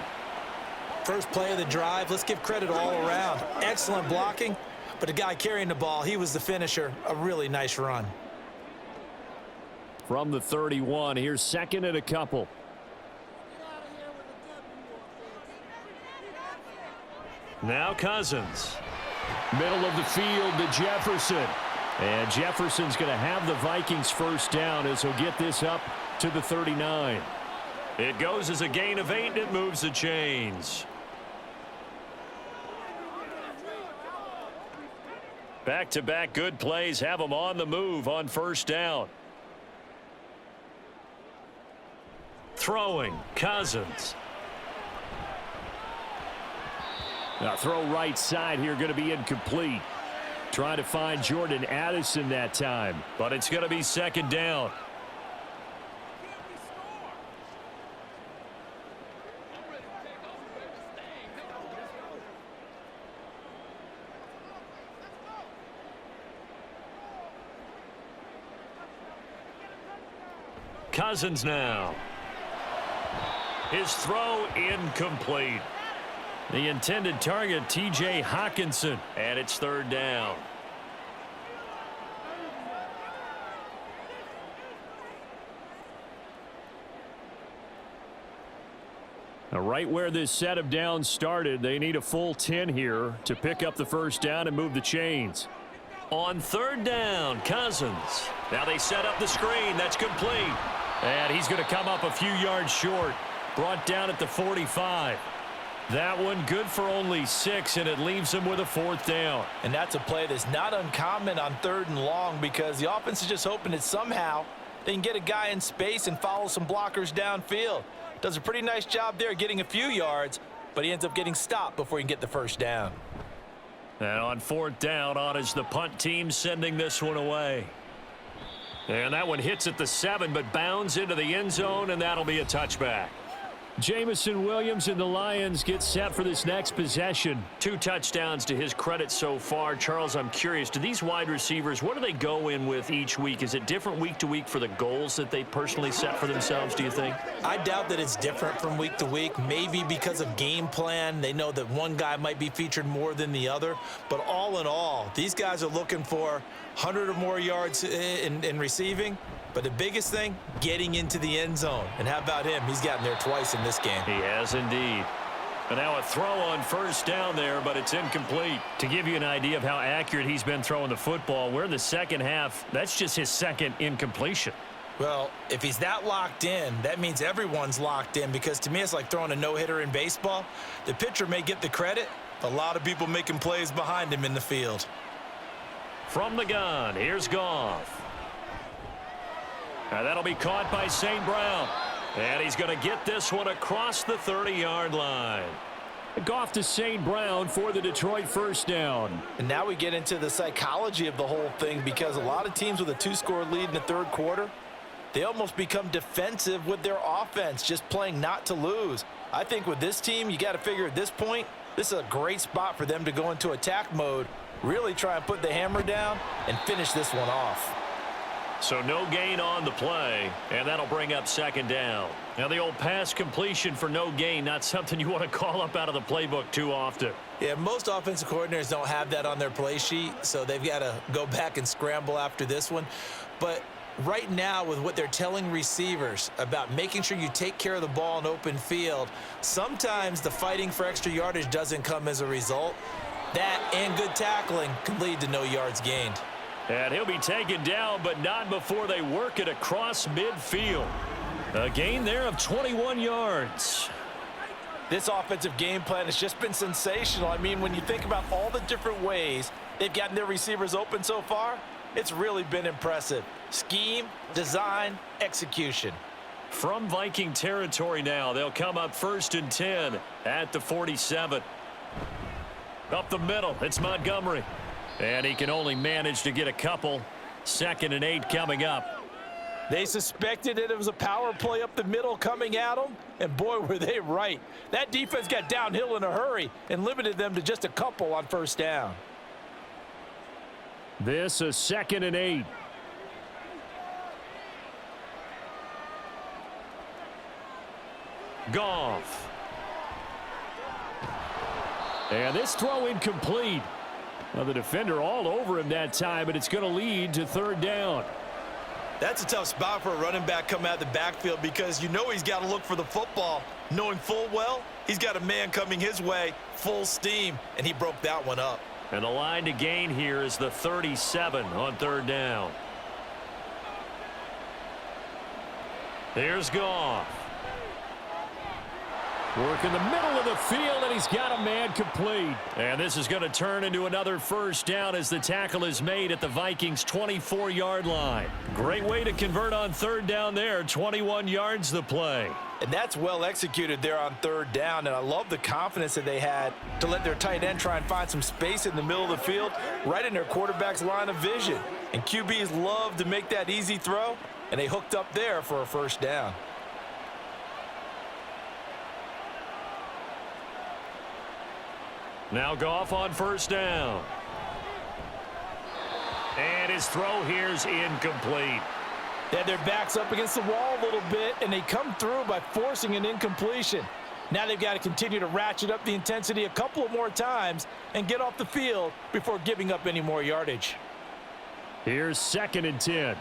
Speaker 3: First play of the drive, let's give credit all around. Excellent blocking, but the guy carrying the ball, he was the finisher. A really nice run.
Speaker 6: From the 31, here's 2nd and a couple.
Speaker 4: Now Cousins.
Speaker 6: Middle of the field to Jefferson. And Jefferson's going to have the Vikings first down as he'll get this up to the 39.
Speaker 4: It goes as a gain of 8, and it moves the chains. Back-to-back good plays have them on the move on first down. Throwing, Cousins.
Speaker 6: Now throw right side here, going to be incomplete. Trying to find Jordan Addison that time.
Speaker 4: But it's going to be 2nd down. Cousins now. His throw incomplete. The intended target, T.J. Hawkinson, and it's 3rd down.
Speaker 6: Now, right where this set of downs started, they need a full 10 here to pick up the first down and move the chains.
Speaker 4: on third down. Cousins. Now they set up the screen. That's complete. And he's going to come up a few yards short. Brought down at the 45. That one good for only 6, and it leaves him with a 4th down.
Speaker 5: And that's a play that's not uncommon on 3rd and long because the offense is just hoping that somehow they can get a guy in space and follow some blockers downfield. Does a pretty nice job there getting a few yards, but he ends up getting stopped before he can get the 1st down.
Speaker 4: And on 4th down, on is the punt team sending this one away. And that one hits at the 7, but bounds into the end zone, and that'll be a touchback.
Speaker 2: Jamison Williams and the Lions get set for this next possession.
Speaker 4: 2 touchdowns to his credit so far. Charles, I'm curious, do these wide receivers, what do they go in with each week? Is it different week to week for the goals that they personally set for themselves, do you think?
Speaker 3: I doubt that it's different from week to week. Maybe because of game plan, they know that one guy might be featured more than the other. But all in all, these guys are looking for 100 or more yards in receiving. But the biggest thing, getting into the end zone. And how about him? He's gotten there twice in this game.
Speaker 4: He has indeed. And now a throw on 1st down there, but it's incomplete.
Speaker 2: To give you an idea of how accurate he's been throwing the football, we're in the 2nd half. That's just his 2nd incompletion.
Speaker 3: Well, if he's that locked in, that means everyone's locked in because to me it's like throwing a no-hitter in baseball. The pitcher may get the credit, but a lot of people making plays behind him in the field.
Speaker 4: From the gun, here's Goff. And that'll be caught by St. Brown. And he's going to get this one across the 30-yard line.
Speaker 2: Goff to St. Brown for the Detroit 1st down.
Speaker 5: And now we get into the psychology of the whole thing because a lot of teams with a 2-score lead in the 3rd quarter, they almost become defensive with their offense, just playing not to lose. I think with this team, you got to figure at this point, this is a great spot for them to go into attack mode, really try and put the hammer down and finish this one off.
Speaker 4: So no gain on the play, and that'll bring up 2nd down. Now the old pass completion for no gain, not something you want to call up out of the playbook too often.
Speaker 3: Yeah, most offensive coordinators don't have that on their play sheet, so they've got to go back and scramble after this one. But right now with what they're telling receivers about making sure you take care of the ball in open field, sometimes the fighting for extra yardage doesn't come as a result. That and good tackling can lead to no yards gained.
Speaker 4: And he'll be taken down, but not before they work it across midfield. A gain there of 21 yards.
Speaker 5: This offensive game plan has just been sensational. I mean, when you think about all the different ways they've gotten their receivers open so far, it's really been impressive. Scheme, design, execution.
Speaker 4: From Viking territory now, they'll come up 1st and 10 at the 47. Up the middle, it's Montgomery. And he can only manage to get a couple. 2nd and 8 coming up.
Speaker 5: They suspected that it was a power play up the middle coming at them, and boy, were they right. That defense got downhill in a hurry and limited them to just a couple on 1st down.
Speaker 2: This is 2nd and 8.
Speaker 4: Goff.
Speaker 2: And this throw incomplete. Well, the defender all over him that time, but it's going to lead to 3rd down.
Speaker 3: That's a tough spot for a running back coming out of the backfield because you know he's got to look for the football, knowing full well he's got a man coming his way, full steam, and he broke that one up.
Speaker 4: And the line to gain here is the 37 on 3rd down. Here's Goff.
Speaker 2: Work in the middle of the field, and he's got a man complete.
Speaker 4: And this is going to turn into another 1st down as the tackle is made at the Vikings' 24-yard line. Great way to convert on 3rd down there. 21 yards the play.
Speaker 5: And that's well executed there on 3rd down, and I love the confidence that they had to let their tight end try and find some space in the middle of the field, right in their quarterback's line of vision. And QBs love to make that easy throw, and they hooked up there for a 1st down.
Speaker 4: Now Goff on 1st down. And his throw here's incomplete.
Speaker 5: They had their backs up against the wall a little bit, and they come through by forcing an incompletion. Now they've got to continue to ratchet up the intensity a couple of more times and get off the field before giving up any more yardage.
Speaker 2: Here's 2nd and 10.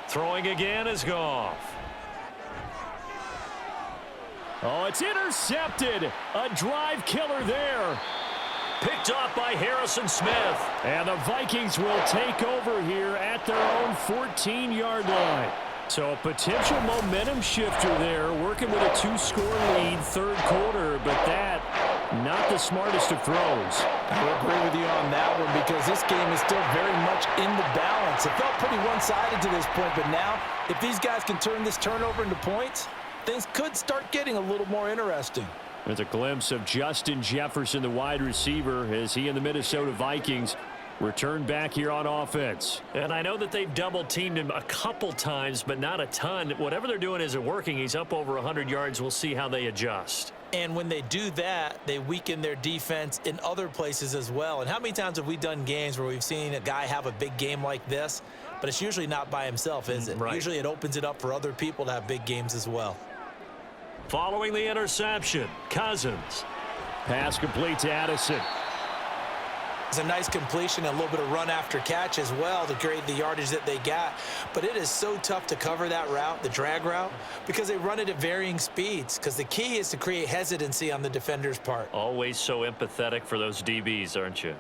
Speaker 4: Throwing again is Goff.
Speaker 2: Oh, it's intercepted. A drive killer there. Picked off by Harrison Smith.
Speaker 6: And the Vikings will take over here at their own 14-yard line. So a potential momentum shifter there, working with a 2-score lead, third quarter, but that, not the smartest of throws.
Speaker 5: I would agree with you on that one because this game is still very much in the balance. It felt pretty one-sided to this point, but now, if these guys can turn this turnover into points, things could start getting a little more interesting.
Speaker 6: There's a glimpse of Justin Jefferson, the wide receiver, as he and the Minnesota Vikings return back here on offense.
Speaker 2: And I know that they've double-teamed him a couple times, but not a ton. Whatever they're doing isn't working. He's up over 100 yards. We'll see how they adjust.
Speaker 3: And when they do that, they weaken their defense in other places as well. And how many times have we done games where we've seen a guy have a big game like this, but it's usually not by himself, is it?
Speaker 2: Right.
Speaker 3: Usually it opens it up for other people to have big games as well.
Speaker 2: Following the interception, Cousins.
Speaker 6: Pass complete to Addison.
Speaker 3: It's a nice completion and a little bit of run after catch as well to create the yardage that they got. But it is so tough to cover that route, the drag route, because they run it at varying speeds. Because the key is to create hesitancy on the defender's part.
Speaker 2: Always so empathetic for those DBs, aren't you?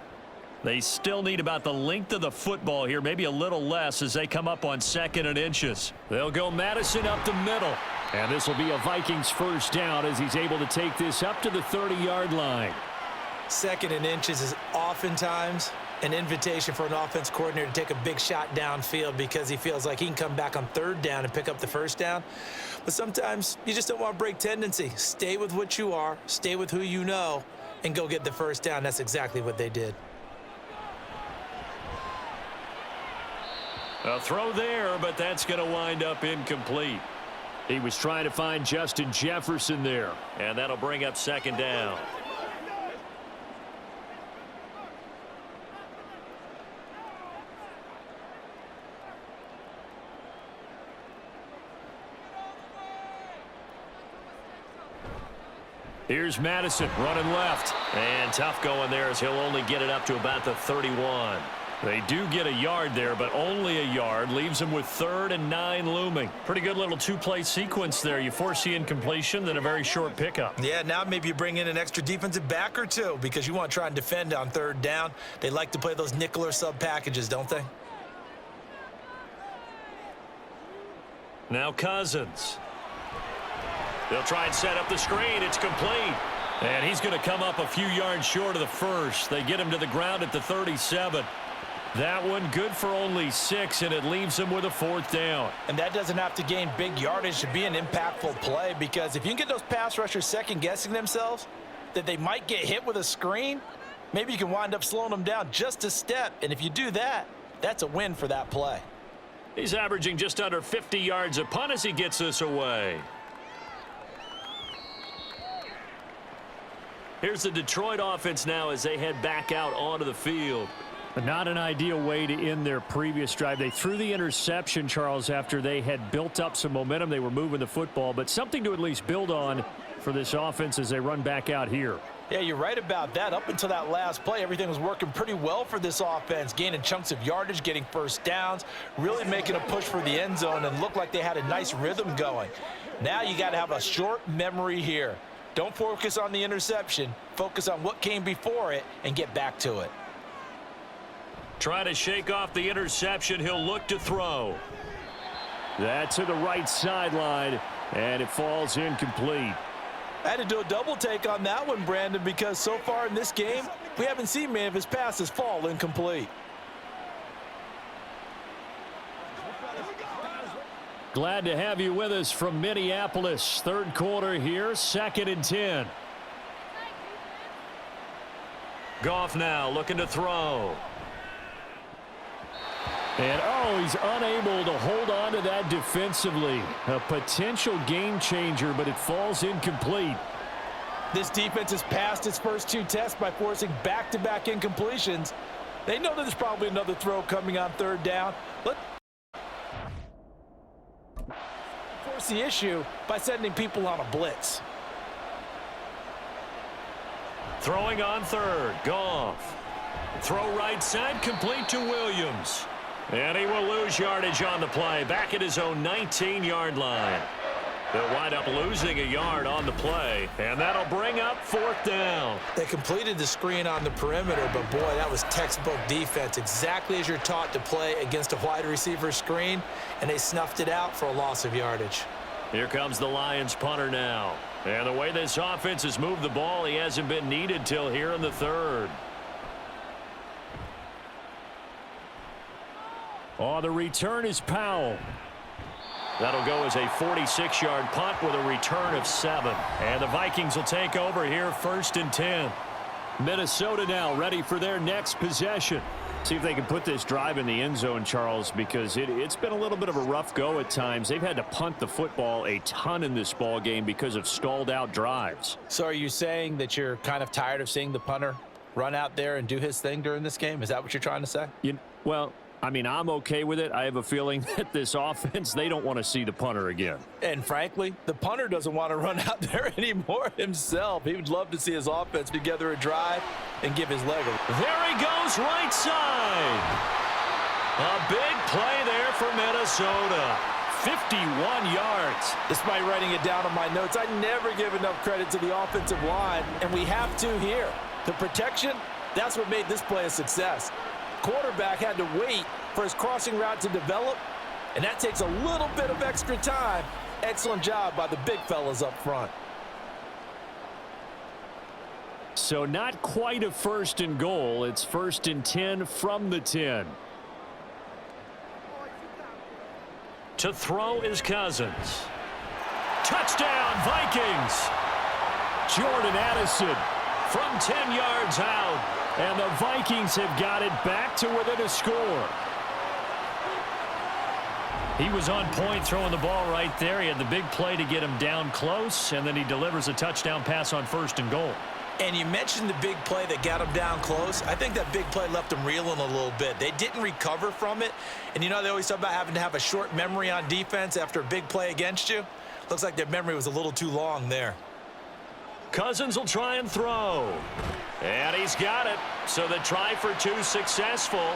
Speaker 2: They still need about the length of the football here, maybe a little less as they come up on 2nd and inches. They'll go Madison up the middle.
Speaker 6: And this will be a Vikings first down as he's able to take this up to the 30-yard line.
Speaker 3: 2nd and inches is oftentimes an invitation for an offense coordinator to take a big shot downfield because he feels like he can come back on 3rd down and pick up the 1st down. But sometimes you just don't want to break tendency. Stay with what you are, stay with who you know, and go get the 1st down. That's exactly what they did.
Speaker 2: A throw there, but that's going to wind up incomplete.
Speaker 6: He was trying to find Justin Jefferson there.
Speaker 2: And that'll bring up 2nd down. Here's Madison running left. And tough going there as he'll only get it up to about the 31. They do get a yard there, but only a yard. Leaves them with 3rd and 9 looming. Pretty good little 2-play sequence there. You force the incompletion, then a very short pickup.
Speaker 3: Yeah, now maybe you bring in an extra defensive back or two because you want to try and defend on 3rd down. They like to play those nickel or sub packages, don't they?
Speaker 2: Now Cousins. They'll try and set up the screen. It's complete. And he's going to come up a few yards short of the 1st. They get him to the ground at the 37. That one good for only 6, and it leaves him with a 4th down.
Speaker 5: And that doesn't have to gain big yardage to be an impactful play because if you can get those pass rushers second-guessing themselves that they might get hit with a screen, maybe you can wind up slowing them down just a step. And if you do that, that's a win for that play.
Speaker 2: He's averaging just under 50 yards a punt as he gets this away. Here's the Detroit offense now as they head back out onto the field.
Speaker 6: But not an ideal way to end their previous drive. They threw the interception, Charles, after they had built up some momentum. They were moving the football, but something to at least build on for this offense as they run back out here.
Speaker 5: Yeah, you're right about that. Up until that last play, everything was working pretty well for this offense, gaining chunks of yardage, getting 1st downs, really making a push for the end zone, and looked like they had a nice rhythm going. Now you got to have a short memory here. Don't focus on the interception. Focus on what came before it and get back to it.
Speaker 2: Try to shake off the interception. He'll look to throw.
Speaker 6: That to the right sideline, and it falls incomplete.
Speaker 5: I had to do a double take on that one, Brandon, because so far in this game, we haven't seen many of his passes fall incomplete.
Speaker 6: Glad to have you with us from Minneapolis. 3rd quarter here, 2nd and 10.
Speaker 2: Goff now looking to throw.
Speaker 6: And, oh, he's unable to hold on to that defensively. A potential game changer, but it falls incomplete.
Speaker 5: This defense has passed its first 2 tests by forcing back-to-back incompletions. They know that there's probably another throw coming on 3rd down. Let's force the issue by sending people on a blitz.
Speaker 2: Throwing on 3rd, Goff. Throw right side, complete to Williams. And he will lose yardage on the play, back at his own 19-yard line.
Speaker 4: They'll wind up losing a yard on the play, and that'll bring up 4th down.
Speaker 3: They completed the screen on the perimeter, but boy, that was textbook defense, exactly as you're taught to play against a wide receiver screen, and they snuffed it out for a loss of yardage.
Speaker 4: Here comes the Lions punter now. And the way this offense has moved the ball, he hasn't been needed till here in the 3rd.
Speaker 2: Oh, the return is Powell.
Speaker 4: That'll go as a 46-yard punt with a return of 7. And the Vikings will take over here 1st and 10.
Speaker 2: Minnesota now ready for their next possession. See if they can put this drive in the end zone, Charles, because it's been a little bit of a rough go at times. They've had to punt the football a ton in this ball game because of stalled out drives.
Speaker 5: So are you saying that you're kind of tired of seeing the punter run out there and do his thing during this game? Is that what you're trying to say?
Speaker 2: Well, I mean, I'm okay with it. I have a feeling that this offense, they don't want to see the punter again.
Speaker 5: And frankly, the punter doesn't want to run out there anymore himself. He would love to see his offense together a drive and give his leg a...
Speaker 4: There he goes, right side. A big play there for Minnesota. 51 yards.
Speaker 5: Despite writing it down on my notes, I never give enough credit to the offensive line, and we have to here. The protection, that's what made this play a success. Quarterback had to wait for his crossing route to develop, and that takes a little bit of extra time. Excellent job by the big fellas up front.
Speaker 2: So not quite a 1st and goal. It's 1st and 10 from the 10.
Speaker 4: To throw is Cousins. Touchdown, Vikings!
Speaker 2: Jordan Addison from 10 yards out. And the Vikings have got it back to within a score.
Speaker 4: He was on point throwing the ball right there. He had the big play to get him down close, and then he delivers a touchdown pass on 1st and goal.
Speaker 3: And you mentioned the big play that got him down close. I think that big play left them reeling a little bit. They didn't recover from it. And you know they always talk about having to have a short memory on defense after a big play against you. Looks like their memory was a little too long there.
Speaker 4: Cousins will try and throw. And he's got it. So the try for 2 successful.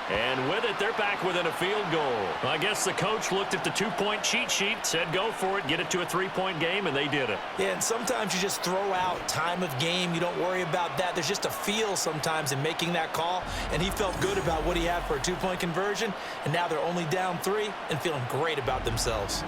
Speaker 4: And with it, they're back within a field goal. I guess the coach looked at the 2-point cheat sheet, said go for it, get it to a 3-point game, and they did it.
Speaker 3: Yeah, and sometimes you just throw out time of game. You don't worry about that. There's just a feel sometimes in making that call, and he felt good about what he had for a 2-point conversion, and now they're only down 3 and feeling great about themselves.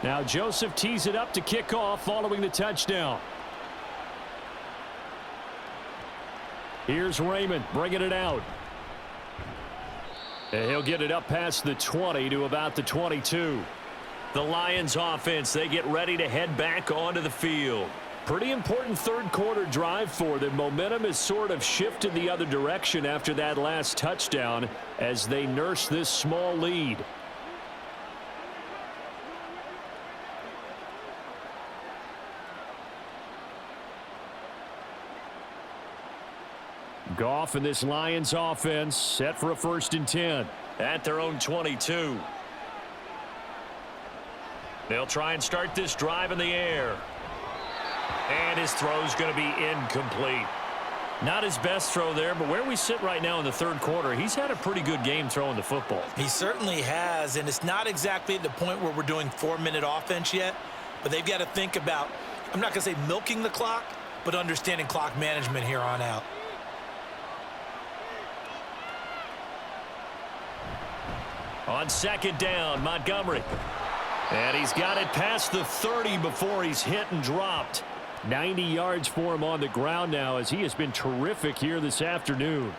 Speaker 2: Now Joseph tees it up to kick off following the touchdown. Here's Raymond bringing it out. And he'll get it up past the 20 to about the 22.
Speaker 4: The Lions offense, they get ready to head back onto the field.
Speaker 2: Pretty important 3rd quarter drive for them. Momentum has sort of shifted the other direction after that last touchdown as they nurse this small lead. Goff and this Lions offense set for a 1st and 10.
Speaker 4: At their own 22. They'll try and start this drive in the air. And his throw's going to be incomplete. Not his best throw there, but where we sit right now in the 3rd quarter, he's had a pretty good game throwing the football.
Speaker 3: He certainly has, and it's not exactly at the point where we're doing 4-minute offense yet, but they've got to think about, I'm not going to say milking the clock, but understanding clock management here on out.
Speaker 4: On 2nd down, Montgomery.
Speaker 2: And he's got it past the 30 before he's hit and dropped. 90 yards for him on the ground now as he has been terrific here this afternoon.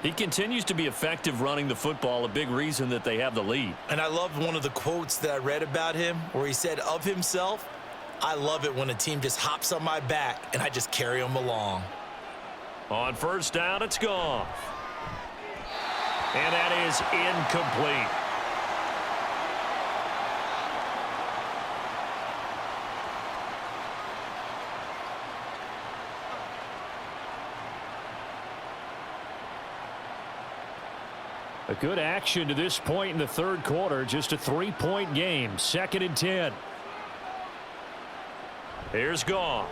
Speaker 4: He continues to be effective running the football, a big reason that they have the lead.
Speaker 3: And I love one of the quotes that I read about him where he said of himself, I love it when a team just hops on my back and I just carry them along.
Speaker 4: On 1st down, it's Goff. And that is incomplete.
Speaker 2: A good action to this point in the third quarter. Just a 3-point game. 2nd and 10.
Speaker 4: Here's Goff.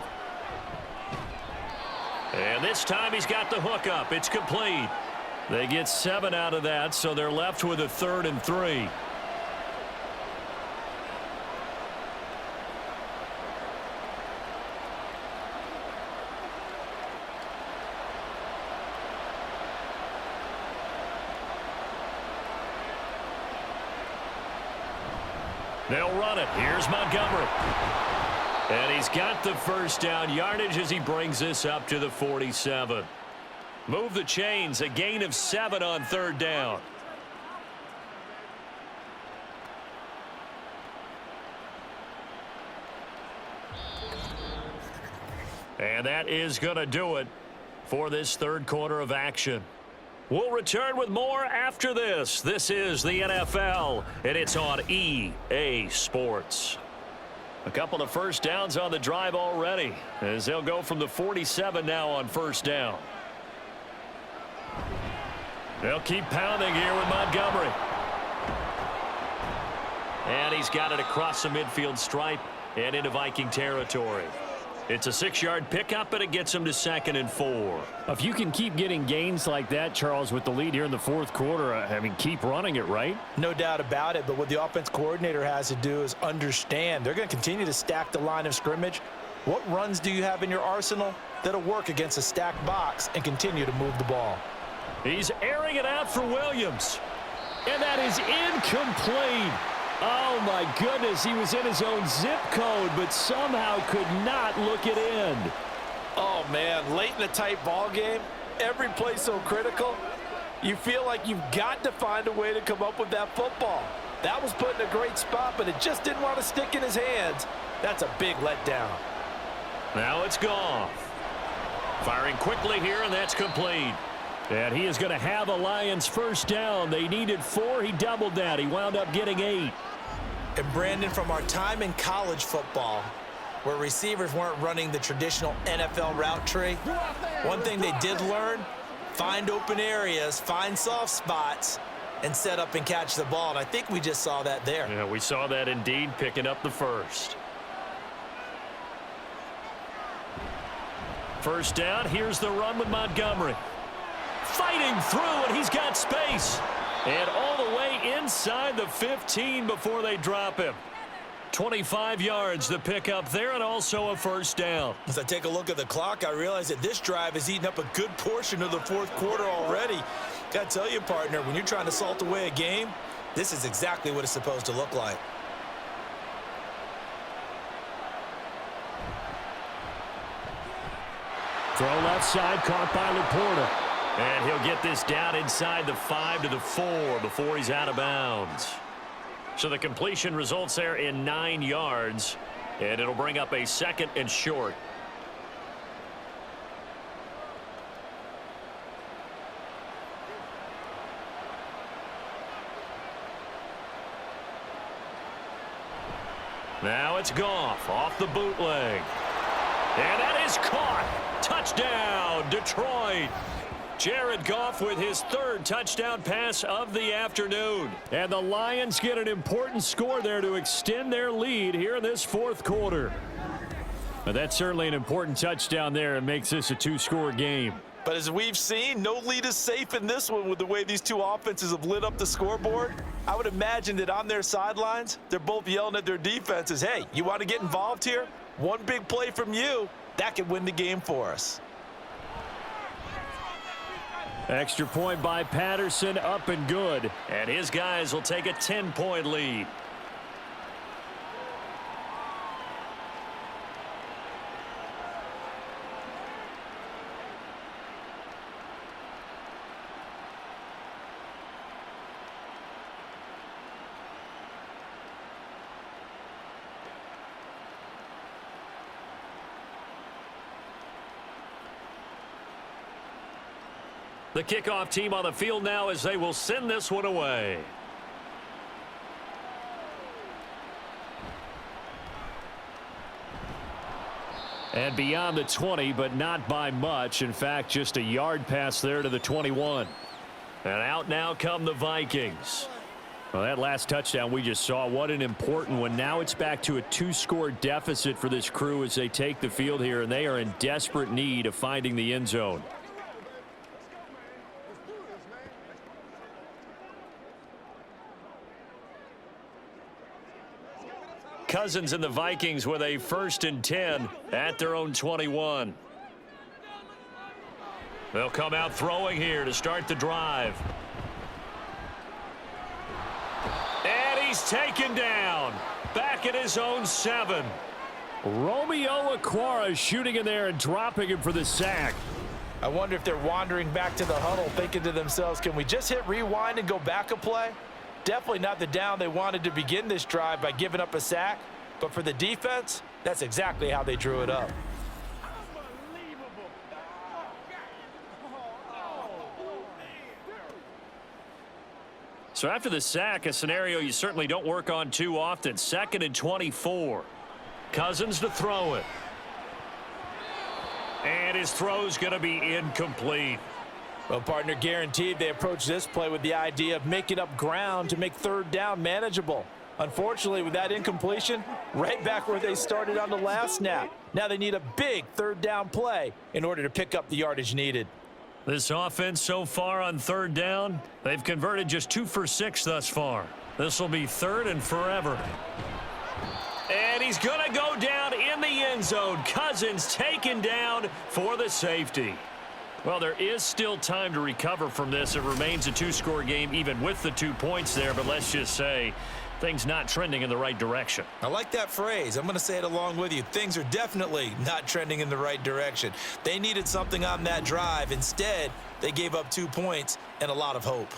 Speaker 4: And this time he's got the hook up. It's complete.
Speaker 2: They get 7 out of that, so they're left with a 3rd and 3. They'll run it. Here's Montgomery. And he's got the first down yardage as he brings this up to the 47. Move the chains. A gain of 7 on 3rd down. And that is going to do it for this third quarter of action. We'll return with more after this. This is the NFL, and it's on EA Sports. A couple of first downs on the drive already, as they'll go from the 47 now on first down. They'll keep pounding here with Montgomery. And he's got it across the midfield stripe and into Viking territory. It's a 6-yard pickup, and it gets him to 2nd and 4.
Speaker 6: If you can keep getting gains like that, Charles, with the lead here in the fourth quarter, I mean, keep running it, right?
Speaker 5: No doubt about it, but what the offense coordinator has to do is understand they're going to continue to stack the line of scrimmage. What runs do you have in your arsenal that'll work against a stacked box and continue to move the ball?
Speaker 2: He's airing it out for Williams. And that is incomplete. Oh, my goodness. He was in his own zip code, but somehow could not look it in.
Speaker 5: Oh, man, late in a tight ball game, every play so critical, you feel like you've got to find a way to come up with that football. That was put in a great spot, but it just didn't want to stick in his hands. That's a big letdown.
Speaker 2: Now it's Goff. Firing quickly here, and that's complete. And he is going to have a Lions first down. They needed 4. He doubled that. He wound up getting 8.
Speaker 3: And Brandon, from our time in college football, where receivers weren't running the traditional NFL route tree, one thing they did learn, find open areas, find soft spots, and set up and catch the ball. And I think we just saw that there.
Speaker 2: Yeah, we saw that indeed, picking up the first. First down, here's the run with Montgomery. Fighting through, and he's got space. And all the way inside the 15 before they drop him. 25 yards the pickup there, and also a first down.
Speaker 3: As I take a look at the clock, I realize that this drive has eaten up a good portion of the fourth quarter already. Got to tell you, partner, when you're trying to salt away a game, this is exactly what it's supposed to look like.
Speaker 2: Throw left side, caught by Laporta. And he'll get this down inside the 5 to the 4 before he's out of bounds. So the completion results there in 9 yards, and it'll bring up a 2nd and short. Now it's Goff off the bootleg. And that is caught. Touchdown, Detroit. Jared Goff with his 3rd touchdown pass of the afternoon. And the Lions get an important score there to extend their lead here in this fourth quarter. But that's certainly an important touchdown there and makes this a 2-score game.
Speaker 5: But as we've seen, no lead is safe in this one with the way these two offenses have lit up the scoreboard. I would imagine that on their sidelines, they're both yelling at their defenses, hey, you want to get involved here? One big play from you, that could win the game for us.
Speaker 2: Extra point by Patterson, up and good. And his guys will take a 10-point lead. The kickoff team on the field now as they will send this one away. And beyond the 20, but not by much. In fact, just a yard pass there to the 21. And out now come the Vikings.
Speaker 6: Well, that last touchdown we just saw, what an important one. Now it's back to a 2-score deficit for this crew as they take the field here, and they are in desperate need of finding the end zone.
Speaker 2: Cousins and the Vikings with a 1st and 10 at their own 21. They'll come out throwing here to start the drive. And he's taken down. Back at his own 7.
Speaker 6: Romeo Okwara shooting in there and dropping him for the sack.
Speaker 5: I wonder if they're wandering back to the huddle thinking to themselves, can we just hit rewind and go back a play? Definitely not the down they wanted to begin this drive by giving up a sack. But for the defense, that's exactly how they drew it up.
Speaker 2: So after the sack, a scenario you certainly don't work on too often. 2nd and 24. Cousins to throw it. And his throw's going to be incomplete.
Speaker 5: Well, partner, guaranteed they approach this play with the idea of making up ground to make 3rd down manageable. Unfortunately, with that incompletion, right back where they started on the last snap. Now they need a big 3rd down play in order to pick up the yardage needed.
Speaker 2: This offense so far on 3rd down, they've converted just 2 for 6 thus far. This will be 3rd and forever. And he's going to go down in the end zone. Cousins taken down for the safety. Well, there is still time to recover from this. It remains a 2-score game even with the 2 points there, but let's just say things not trending in the right direction.
Speaker 3: I like that phrase. I'm going to say it along with you. Things are definitely not trending in the right direction. They needed something on that drive. Instead, they gave up 2 points and a lot of hope.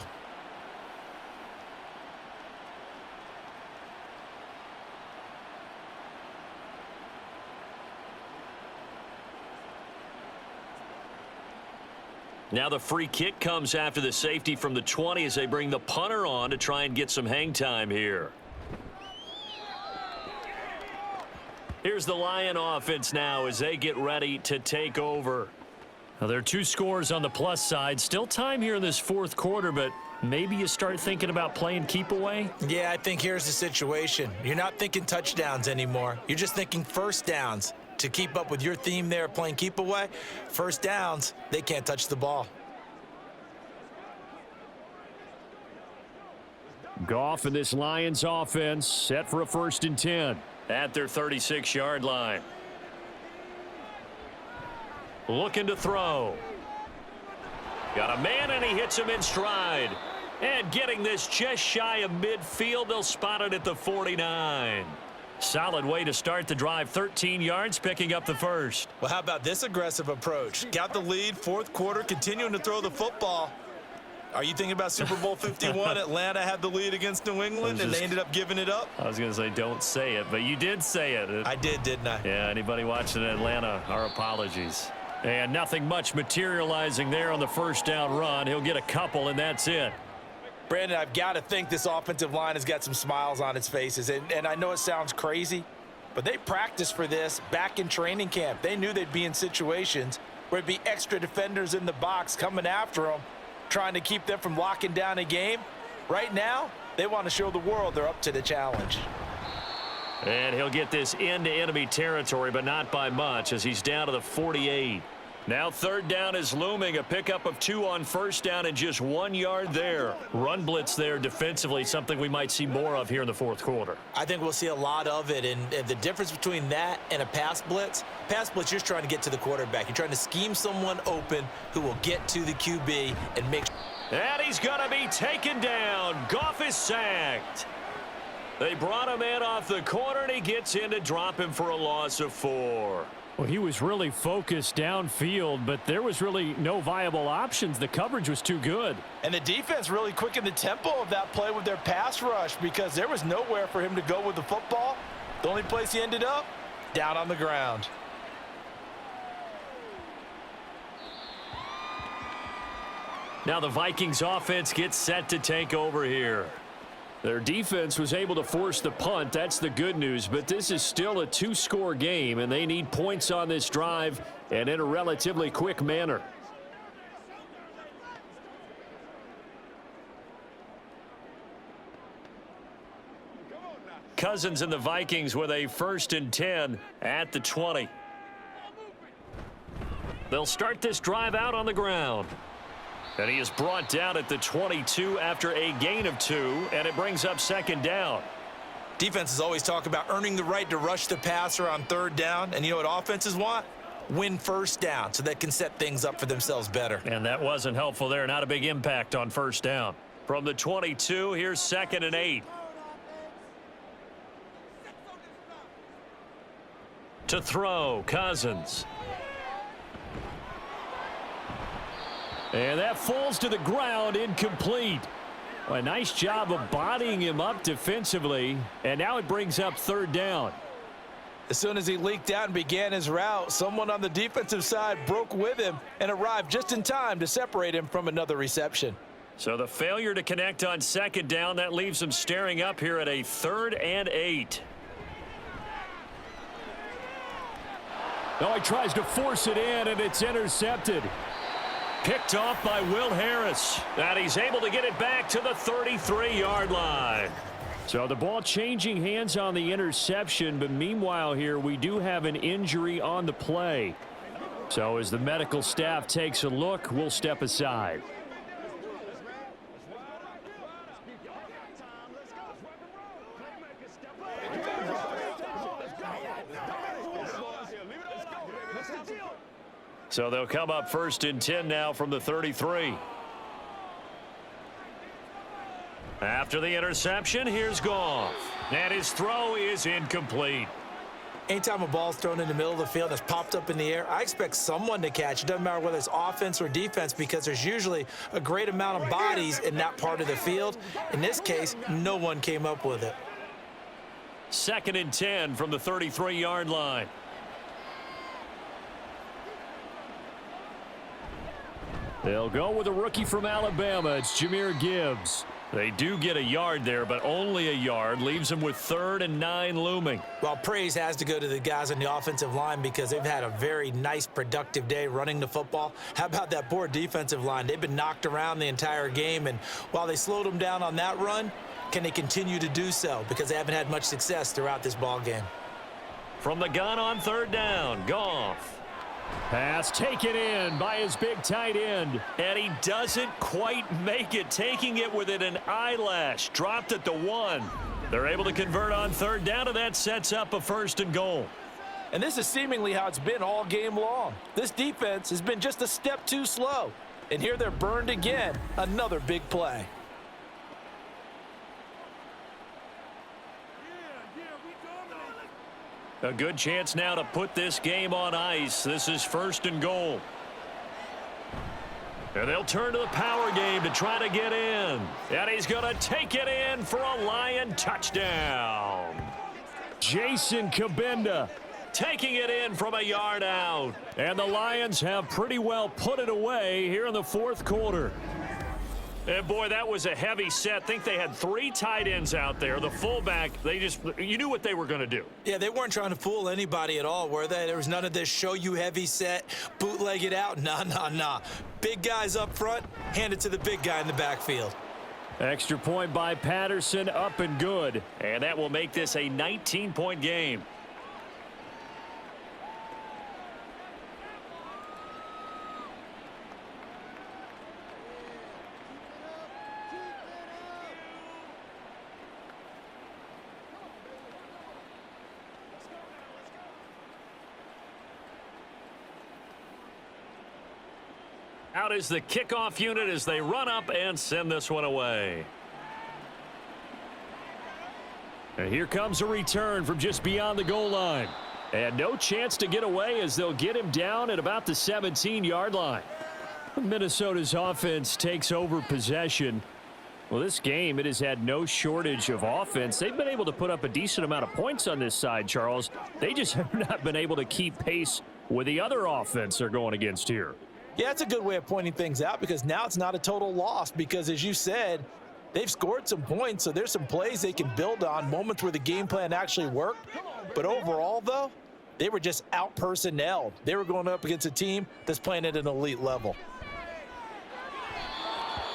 Speaker 2: Now the free kick comes after the safety from the 20 as they bring the punter on to try and get some hang time here. Here's the Lion offense now as they get ready to take over. Now there are 2 scores on the plus side. Still time here in this 4th quarter, but maybe you start thinking about playing keep away?
Speaker 3: Yeah, I think here's the situation. You're not thinking touchdowns anymore. You're just thinking 1st downs. To keep up with your theme there, playing keep away, 1st downs, they can't touch the ball.
Speaker 6: Goff and this Lions offense set for a 1st and 10.
Speaker 2: At their 36-yard line. Looking to throw. Got a man and he hits him in stride. And getting this just shy of midfield, they'll spot it at the 49. Solid way to start the drive. 13 yards, picking up the 1st.
Speaker 3: Well, how about this aggressive approach? Got the lead, 4th quarter, continuing to throw the football. Are you thinking about Super Bowl 51? Atlanta had the lead against New England, and they ended up giving it up?
Speaker 2: I was going to say don't say it, but you did say it.
Speaker 3: I did, didn't I?
Speaker 2: Yeah, anybody watching Atlanta, our apologies. And nothing much materializing there on the 1st down run. He'll get a couple, and that's it.
Speaker 5: Brandon, I've got to think this offensive line has got some smiles on its faces. And I know it sounds crazy, but they practiced for this back in training camp. They knew they'd be in situations where it'd be extra defenders in the box coming after them, trying to keep them from locking down a game. Right now, they want to show the world they're up to the challenge.
Speaker 2: And he'll get this into enemy territory, but not by much as he's down to the 48. Now 3rd down is looming. A pickup of 2 on 1st down and just 1 yard there. Run blitz there defensively, something we might see more of here in the 4th quarter.
Speaker 3: I think we'll see a lot of it. And the difference between that and a pass blitz, you're trying to get to the quarterback. You're trying to scheme someone open who will get to the QB and make.
Speaker 2: And he's going to be taken down. Goff is sacked. They brought him in off the corner, and he gets in to drop him for a loss of 4.
Speaker 6: Well, he was really focused downfield, but there was really no viable options. The coverage was too good.
Speaker 5: And the defense really quickened the tempo of that play with their pass rush because there was nowhere for him to go with the football. The only place he ended up, down on the ground.
Speaker 2: Now the Vikings offense gets set to take over here.
Speaker 6: Their defense was able to force the punt. That's the good news. But this is still a 2-score game, and they need points on this drive and in a relatively quick manner.
Speaker 4: Cousins and the Vikings with a 1st and 10 at the 20. They'll start this drive out on the ground. And he is brought down at the 22 after a gain of 2, and it brings up 2nd down.
Speaker 3: Defenses always talk about earning the right to rush the passer on 3rd down, and you know what offenses want? Win 1st down so they can set things up for themselves better.
Speaker 4: And that wasn't helpful there. Not a big impact on 1st down. From the 22, here's 2nd and 8. To throw, Cousins. And that falls to the ground, incomplete. A nice job of bodying him up defensively, and now it brings up 3rd down.
Speaker 5: As soon as he leaked out and began his route, someone on the defensive side broke with him and arrived just in time to separate him from another reception.
Speaker 4: So the failure to connect on 2nd down, that leaves him staring up here at a 3rd and 8.
Speaker 2: Oh, he tries to force it in, and it's intercepted.
Speaker 4: Picked off by Will Harris. And he's able to get it back to the 33-yard line.
Speaker 2: So the ball changing hands on the interception, but meanwhile here we do have an injury on the play. So as the medical staff takes a look, we'll step aside.
Speaker 4: So they'll come up 1st and 10 now from the 33. After the interception, here's Goff. And his throw is incomplete.
Speaker 3: Anytime a ball's thrown in the middle of the field that's popped up in the air, I expect someone to catch. It doesn't matter whether it's offense or defense because there's usually a great amount of bodies in that part of the field. In this case, no one came up with it.
Speaker 4: 2nd and 10 from the 33-yard line.
Speaker 2: They'll go with a rookie from Alabama. It's Jahmyr Gibbs.
Speaker 4: They do get a yard there, but only a yard. Leaves them with 3rd and 9 looming.
Speaker 3: Well, praise has to go to the guys on the offensive line because they've had a very nice, productive day running the football. How about that poor defensive line? They've been knocked around the entire game, and while they slowed them down on that run, can they continue to do so? Because they haven't had much success throughout this ball game.
Speaker 4: From the gun on 3rd down, Goff.
Speaker 2: Pass taken in by his big tight end.
Speaker 4: And he doesn't quite make it, taking it within an eyelash. Dropped at the 1. They're able to convert on 3rd down, and that sets up a 1st and goal.
Speaker 5: And this is seemingly how it's been all game long. This defense has been just a step too slow. And here they're burned again. Another big play.
Speaker 4: A good chance now to put this game on ice. This is 1st and goal. And they'll turn to the power game to try to get in. And he's going to take it in for a Lion touchdown.
Speaker 2: Jason Kabinda
Speaker 4: taking it in from a yard out.
Speaker 2: And the Lions have pretty well put it away here in the 4th quarter.
Speaker 4: And boy, that was a heavy set. Think they had 3 tight ends out there. The fullback, you knew what they were going to do.
Speaker 3: Yeah, they weren't trying to fool anybody at all, were they? There was none of this show you heavy set, bootleg it out. Nah. Big guys up front, hand it to the big guy in the backfield.
Speaker 2: Extra point by Patterson, up and good.
Speaker 4: And that will make this a 19-point game. Out is the kickoff unit as they run up and send this one away.
Speaker 2: And here comes a return from just beyond the goal line. And no chance to get away as they'll get him down at about the 17-yard line. Minnesota's offense takes over possession. Well, this game, it has had no shortage of offense. They've been able to put up a decent amount of points on this side, Charles. They just have not been able to keep pace with the other offense they're going against here.
Speaker 5: Yeah, that's a good way of pointing things out because now it's not a total loss because, as you said, they've scored some points, so there's some plays they can build on, moments where the game plan actually worked. But overall, though, they were just out-personnelled. They were going up against a team that's playing at an elite level.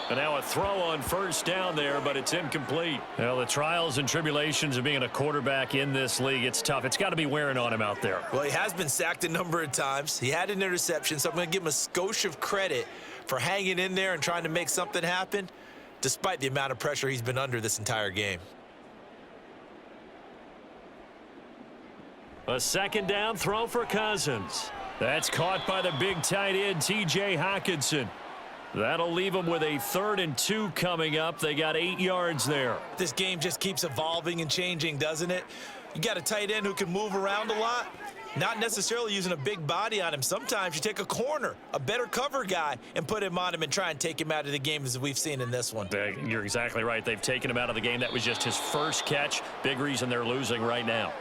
Speaker 4: And now a throw on first down there, but it's incomplete.
Speaker 2: Well, the trials and tribulations of being a quarterback in this league, it's tough. It's got to be wearing on him out there.
Speaker 3: Well, he has been sacked a number of times. He had an interception, so I'm going to give him a skosh of credit for hanging in there and trying to make something happen, despite the amount of pressure he's been under this entire game.
Speaker 4: A second down throw for Cousins.
Speaker 2: That's caught by the big tight end, T.J. Hockenson. That'll leave them with a 3rd and 2 coming up. They got 8 yards there.
Speaker 3: This game just keeps evolving and changing, doesn't it? You got a tight end who can move around a lot, not necessarily using a big body on him. Sometimes you take a corner, a better cover guy, and put him on him and try and take him out of the game, as we've seen in this one.
Speaker 2: You're exactly right. They've taken him out of the game. That was just his first catch. Big reason they're losing right now.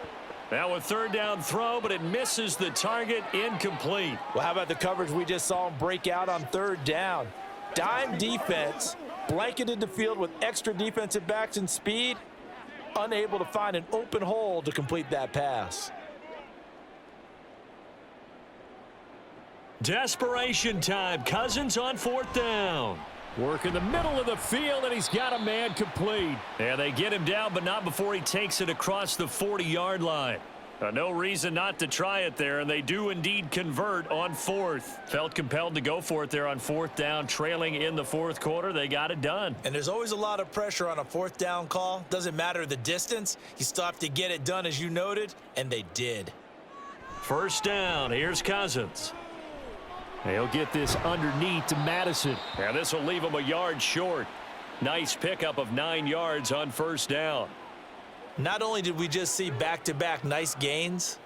Speaker 4: Now a 3rd down throw, but it misses the target, incomplete.
Speaker 5: Well, how about the coverage we just saw him break out on 3rd down? Dime defense, blanketed the field with extra defensive backs and speed, unable to find an open hole to complete that pass.
Speaker 4: Desperation time. Cousins on 4th down.
Speaker 2: Work in the middle of the field, and he's got a man complete.
Speaker 4: Yeah, they get him down, but not before he takes it across the 40-yard line. No reason not to try it there, and they do indeed convert on 4th. Felt compelled to go for it there on 4th down, trailing in the 4th quarter. They got it done.
Speaker 3: And there's always a lot of pressure on a 4th down call. Doesn't matter the distance. You still have to get it done, as you noted, and they did.
Speaker 4: 1st down. Here's Cousins.
Speaker 2: They'll get this underneath to Madison.
Speaker 4: And this will leave him a yard short. Nice pickup of 9 yards on 1st down.
Speaker 3: Not only did we just see back-to-back nice gains,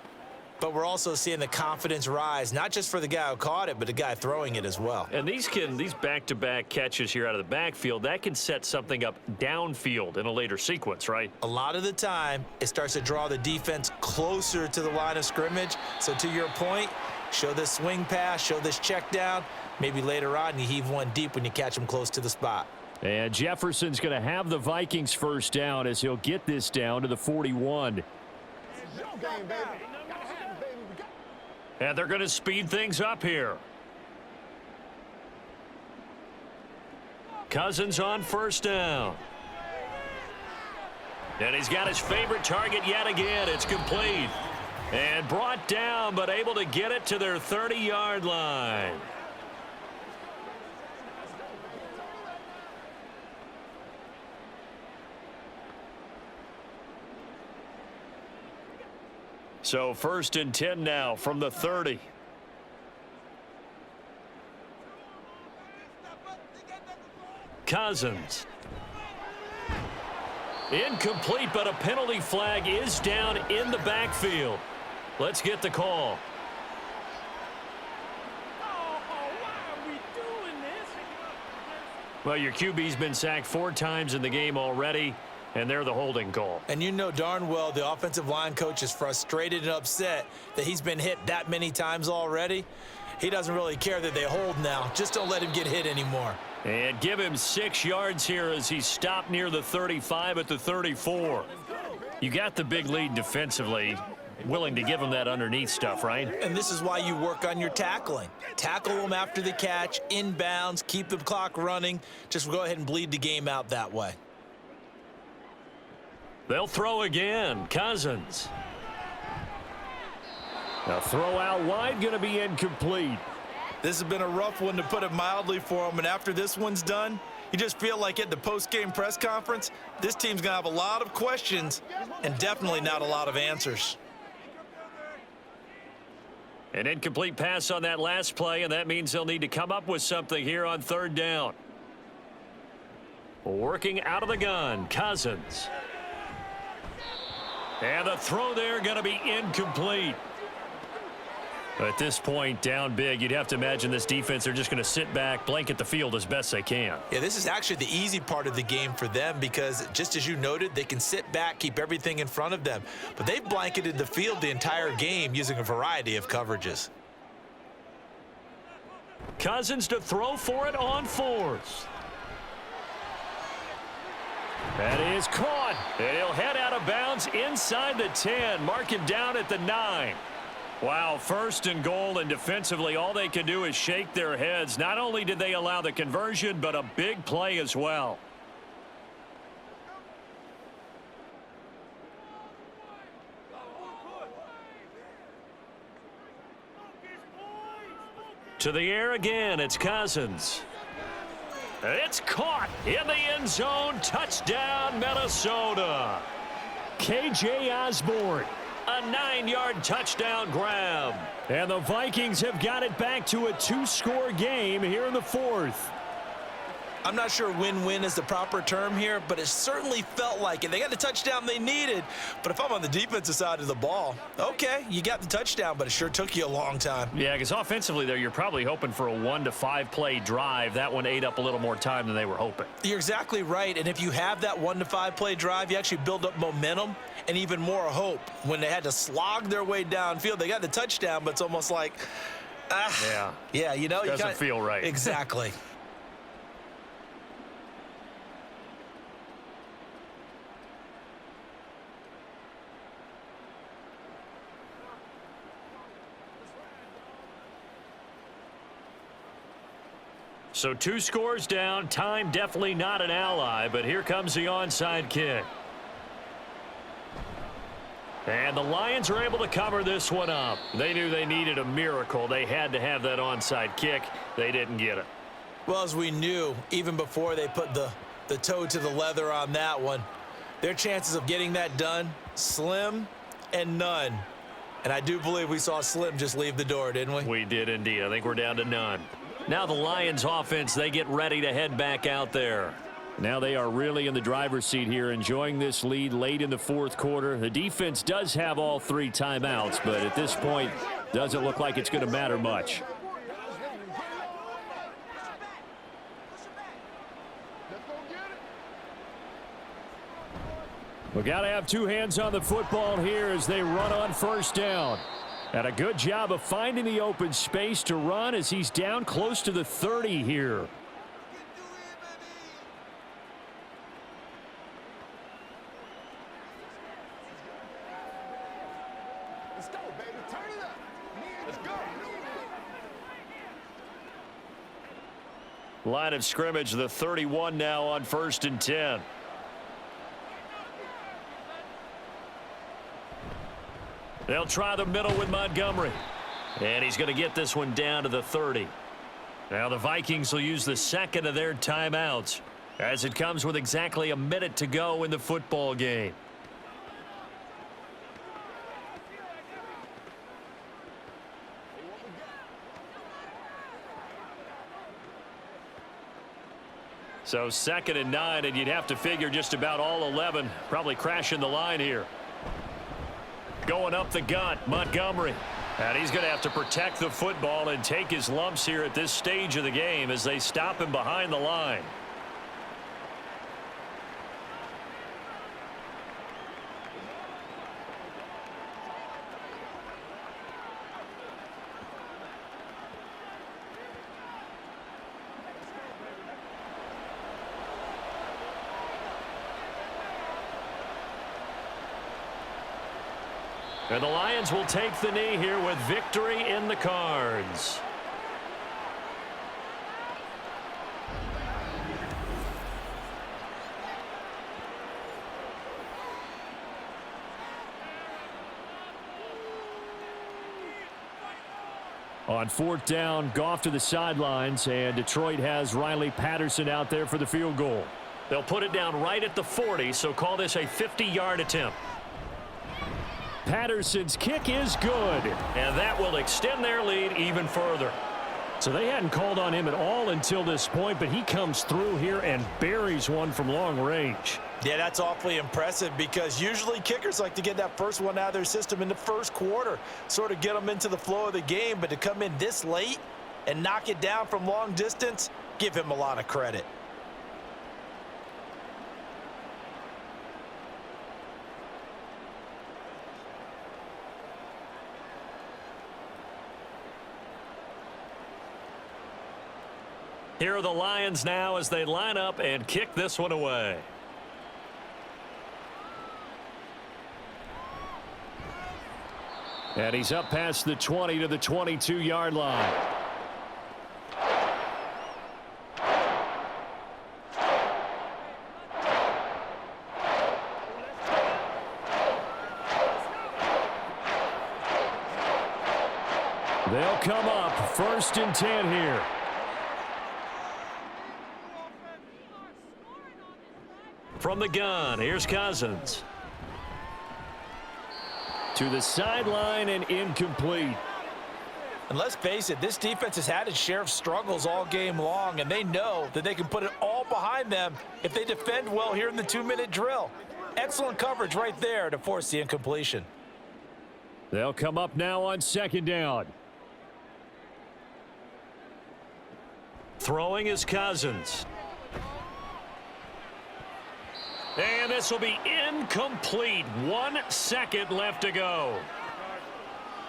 Speaker 3: but we're also seeing the confidence rise, not just for the guy who caught it, but the guy throwing it as well.
Speaker 4: And these back-to-back catches here out of the backfield, that can set something up downfield in a later sequence, right?
Speaker 3: A lot of the time, it starts to draw the defense closer to the line of scrimmage. So to your point, show this swing pass, show this check down. Maybe later on you heave one deep when you catch them close to the spot.
Speaker 2: And Jefferson's going to have the Vikings 1st down as he'll get this down to the 41.
Speaker 4: And they're going to speed things up here. Cousins on 1st down. And he's got his favorite target yet again. It's complete. And brought down, but able to get it to their 30-yard line. So 1st and 10 now from the 30. Cousins. Incomplete, but a penalty flag is down in the backfield. Let's get the call. Well, your QB's been sacked 4 times in the game already, and they're the holding call.
Speaker 3: And you know darn well the offensive line coach is frustrated and upset that he's been hit that many times already. He doesn't really care that they hold now. Just don't let him get hit anymore.
Speaker 4: And give him 6 yards here as he stopped near the 35 at the 34. You got the big lead defensively. Willing to give him that underneath stuff, right?
Speaker 3: And this is why you work on your tackling. Tackle them after the catch, inbounds, keep the clock running. Just go ahead and bleed the game out that way.
Speaker 4: They'll throw again. Cousins.
Speaker 2: A throw out wide, going to be incomplete.
Speaker 3: This has been a rough one, to put it mildly, for him. And after this one's done, you just feel like at the post-game press conference, this team's going to have a lot of questions and definitely not a lot of answers.
Speaker 4: An incomplete pass on that last play, and that means they'll need to come up with something here on 3rd down. Working out of the gun, Cousins. And the throw there going to be incomplete. At this point, down big, you'd have to imagine this defense, they're just going to sit back, blanket the field as best they can.
Speaker 3: Yeah, this is actually the easy part of the game for them because, just as you noted, they can sit back, keep everything in front of them. But they've blanketed the field the entire game using a variety of coverages.
Speaker 4: Cousins to throw for it on 4th.
Speaker 2: That is caught.
Speaker 4: And he'll head out of bounds inside the 10. Mark him down at the 9. Wow, first and goal, and defensively, all they can do is shake their heads. Not only did they allow the conversion, but a big play as well. To the air again, it's Cousins. It's caught in the end zone. Touchdown, Minnesota.
Speaker 2: K.J. Osborne.
Speaker 4: A 9-yard touchdown grab.
Speaker 2: And the Vikings have got it back to a 2-score game here in the 4th.
Speaker 3: I'm not sure win-win is the proper term here, but it certainly felt like it. They got the touchdown they needed, but if I'm on the defensive side of the ball, okay, you got the touchdown, but it sure took you a long time.
Speaker 4: Yeah, because offensively there, you're probably hoping for a 1 to 5 play drive. That one ate up a little more time than they were hoping.
Speaker 3: You're exactly right, and if you have that 1 to 5 play drive, you actually build up momentum and even more hope. When they had to slog their way downfield, they got the touchdown, but it's almost like, yeah, you know,
Speaker 4: doesn't feel right.
Speaker 3: Exactly.
Speaker 4: So 2 scores down. Time definitely not an ally, but here comes the onside kick. And the Lions are able to cover this one up. They knew they needed a miracle. They had to have that onside kick. They didn't get it.
Speaker 3: Well, as we knew, even before they put the toe to the leather on that one, their chances of getting that done, slim and none. And I do believe we saw Slim just leave the door, didn't we?
Speaker 4: We did indeed. I think we're down to none. Now the Lions offense, they get ready to head back out there.
Speaker 2: Now they are really in the driver's seat here, enjoying this lead late in the 4th quarter. The defense does have all 3 timeouts, but at this point, doesn't look like it's going to matter much. We got to have 2 hands on the football here as they run on first down. And a good job of finding the open space to run as he's down close to the 30 here.
Speaker 8: Let's go, baby. Turn it up. Let's go.
Speaker 4: Line of scrimmage, the 31 now on 1st and 10. They'll try the middle with Montgomery. And he's going to get this one down to the 30. Now the Vikings will use the second of their timeouts as it comes with exactly a minute to go in the football game. So 2nd and 9, and you'd have to figure just about all 11 probably crashing the line here. Going up the gut, Montgomery. And he's going to have to protect the football and take his lumps here at this stage of the game as they stop him behind the line. And the Lions will take the knee here with victory in the cards.
Speaker 2: On 4th down, Goff to the sidelines, and Detroit has Riley Patterson out there for the field goal.
Speaker 4: They'll put it down right at the 40, so call this a 50-yard attempt.
Speaker 2: Patterson's kick is good.
Speaker 4: And that will extend their lead even further.
Speaker 2: So they hadn't called on him at all until this point, but he comes through here and buries one from long range.
Speaker 3: Yeah, that's awfully impressive because usually kickers like to get that first one out of their system in the 1st quarter, sort of get them into the flow of the game, but to come in this late and knock it down from long distance, give him a lot of credit.
Speaker 4: Here are the Lions now as they line up and kick this one away.
Speaker 2: And he's up past the 20 to the 22-yard line. They'll come up 1st and 10 here.
Speaker 4: From the gun, here's Cousins.
Speaker 2: To the sideline and incomplete.
Speaker 5: And let's face it, this defense has had its share of struggles all game long, and they know that they can put it all behind them if they defend well here in the 2-minute drill. Excellent coverage right there to force the incompletion.
Speaker 2: They'll come up now on 2nd down.
Speaker 4: Throwing is Cousins. And this will be incomplete. 1 second left to go.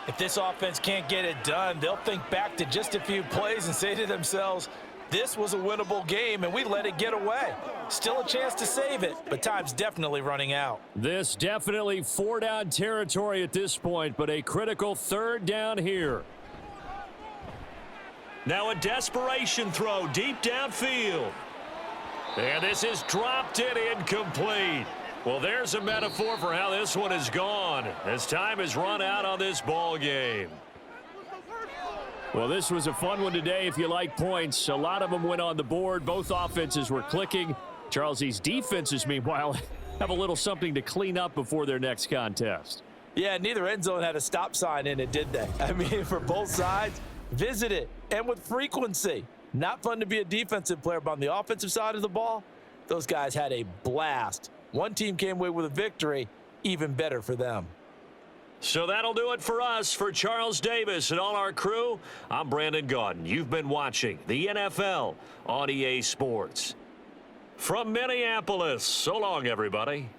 Speaker 5: If this offense can't get it done, they'll think back to just a few plays and say to themselves, this was a winnable game and we let it get away. Still a chance to save it, but time's definitely running out.
Speaker 2: This definitely 4-down territory at this point, but a critical 3rd down here.
Speaker 4: Now a desperation throw deep downfield. And this is dropped in incomplete. Well, there's a metaphor for how this one is gone as time has run out on this ball game.
Speaker 2: Well, this was a fun one today if you like points. A lot of them went on the board. Both offenses were clicking. Charles, these defenses, meanwhile, have a little something to clean up before their next contest.
Speaker 5: Yeah, neither end zone had a stop sign in it, did they? I mean, for both sides, visit it, and with frequency. Not fun to be a defensive player, but on the offensive side of the ball, those guys had a blast. One team came away with a victory, even better for them.
Speaker 4: So that'll do it for us. For Charles Davis and all our crew, I'm Brandon Gaudin. You've been watching the NFL on EA Sports. From Minneapolis, so long, everybody.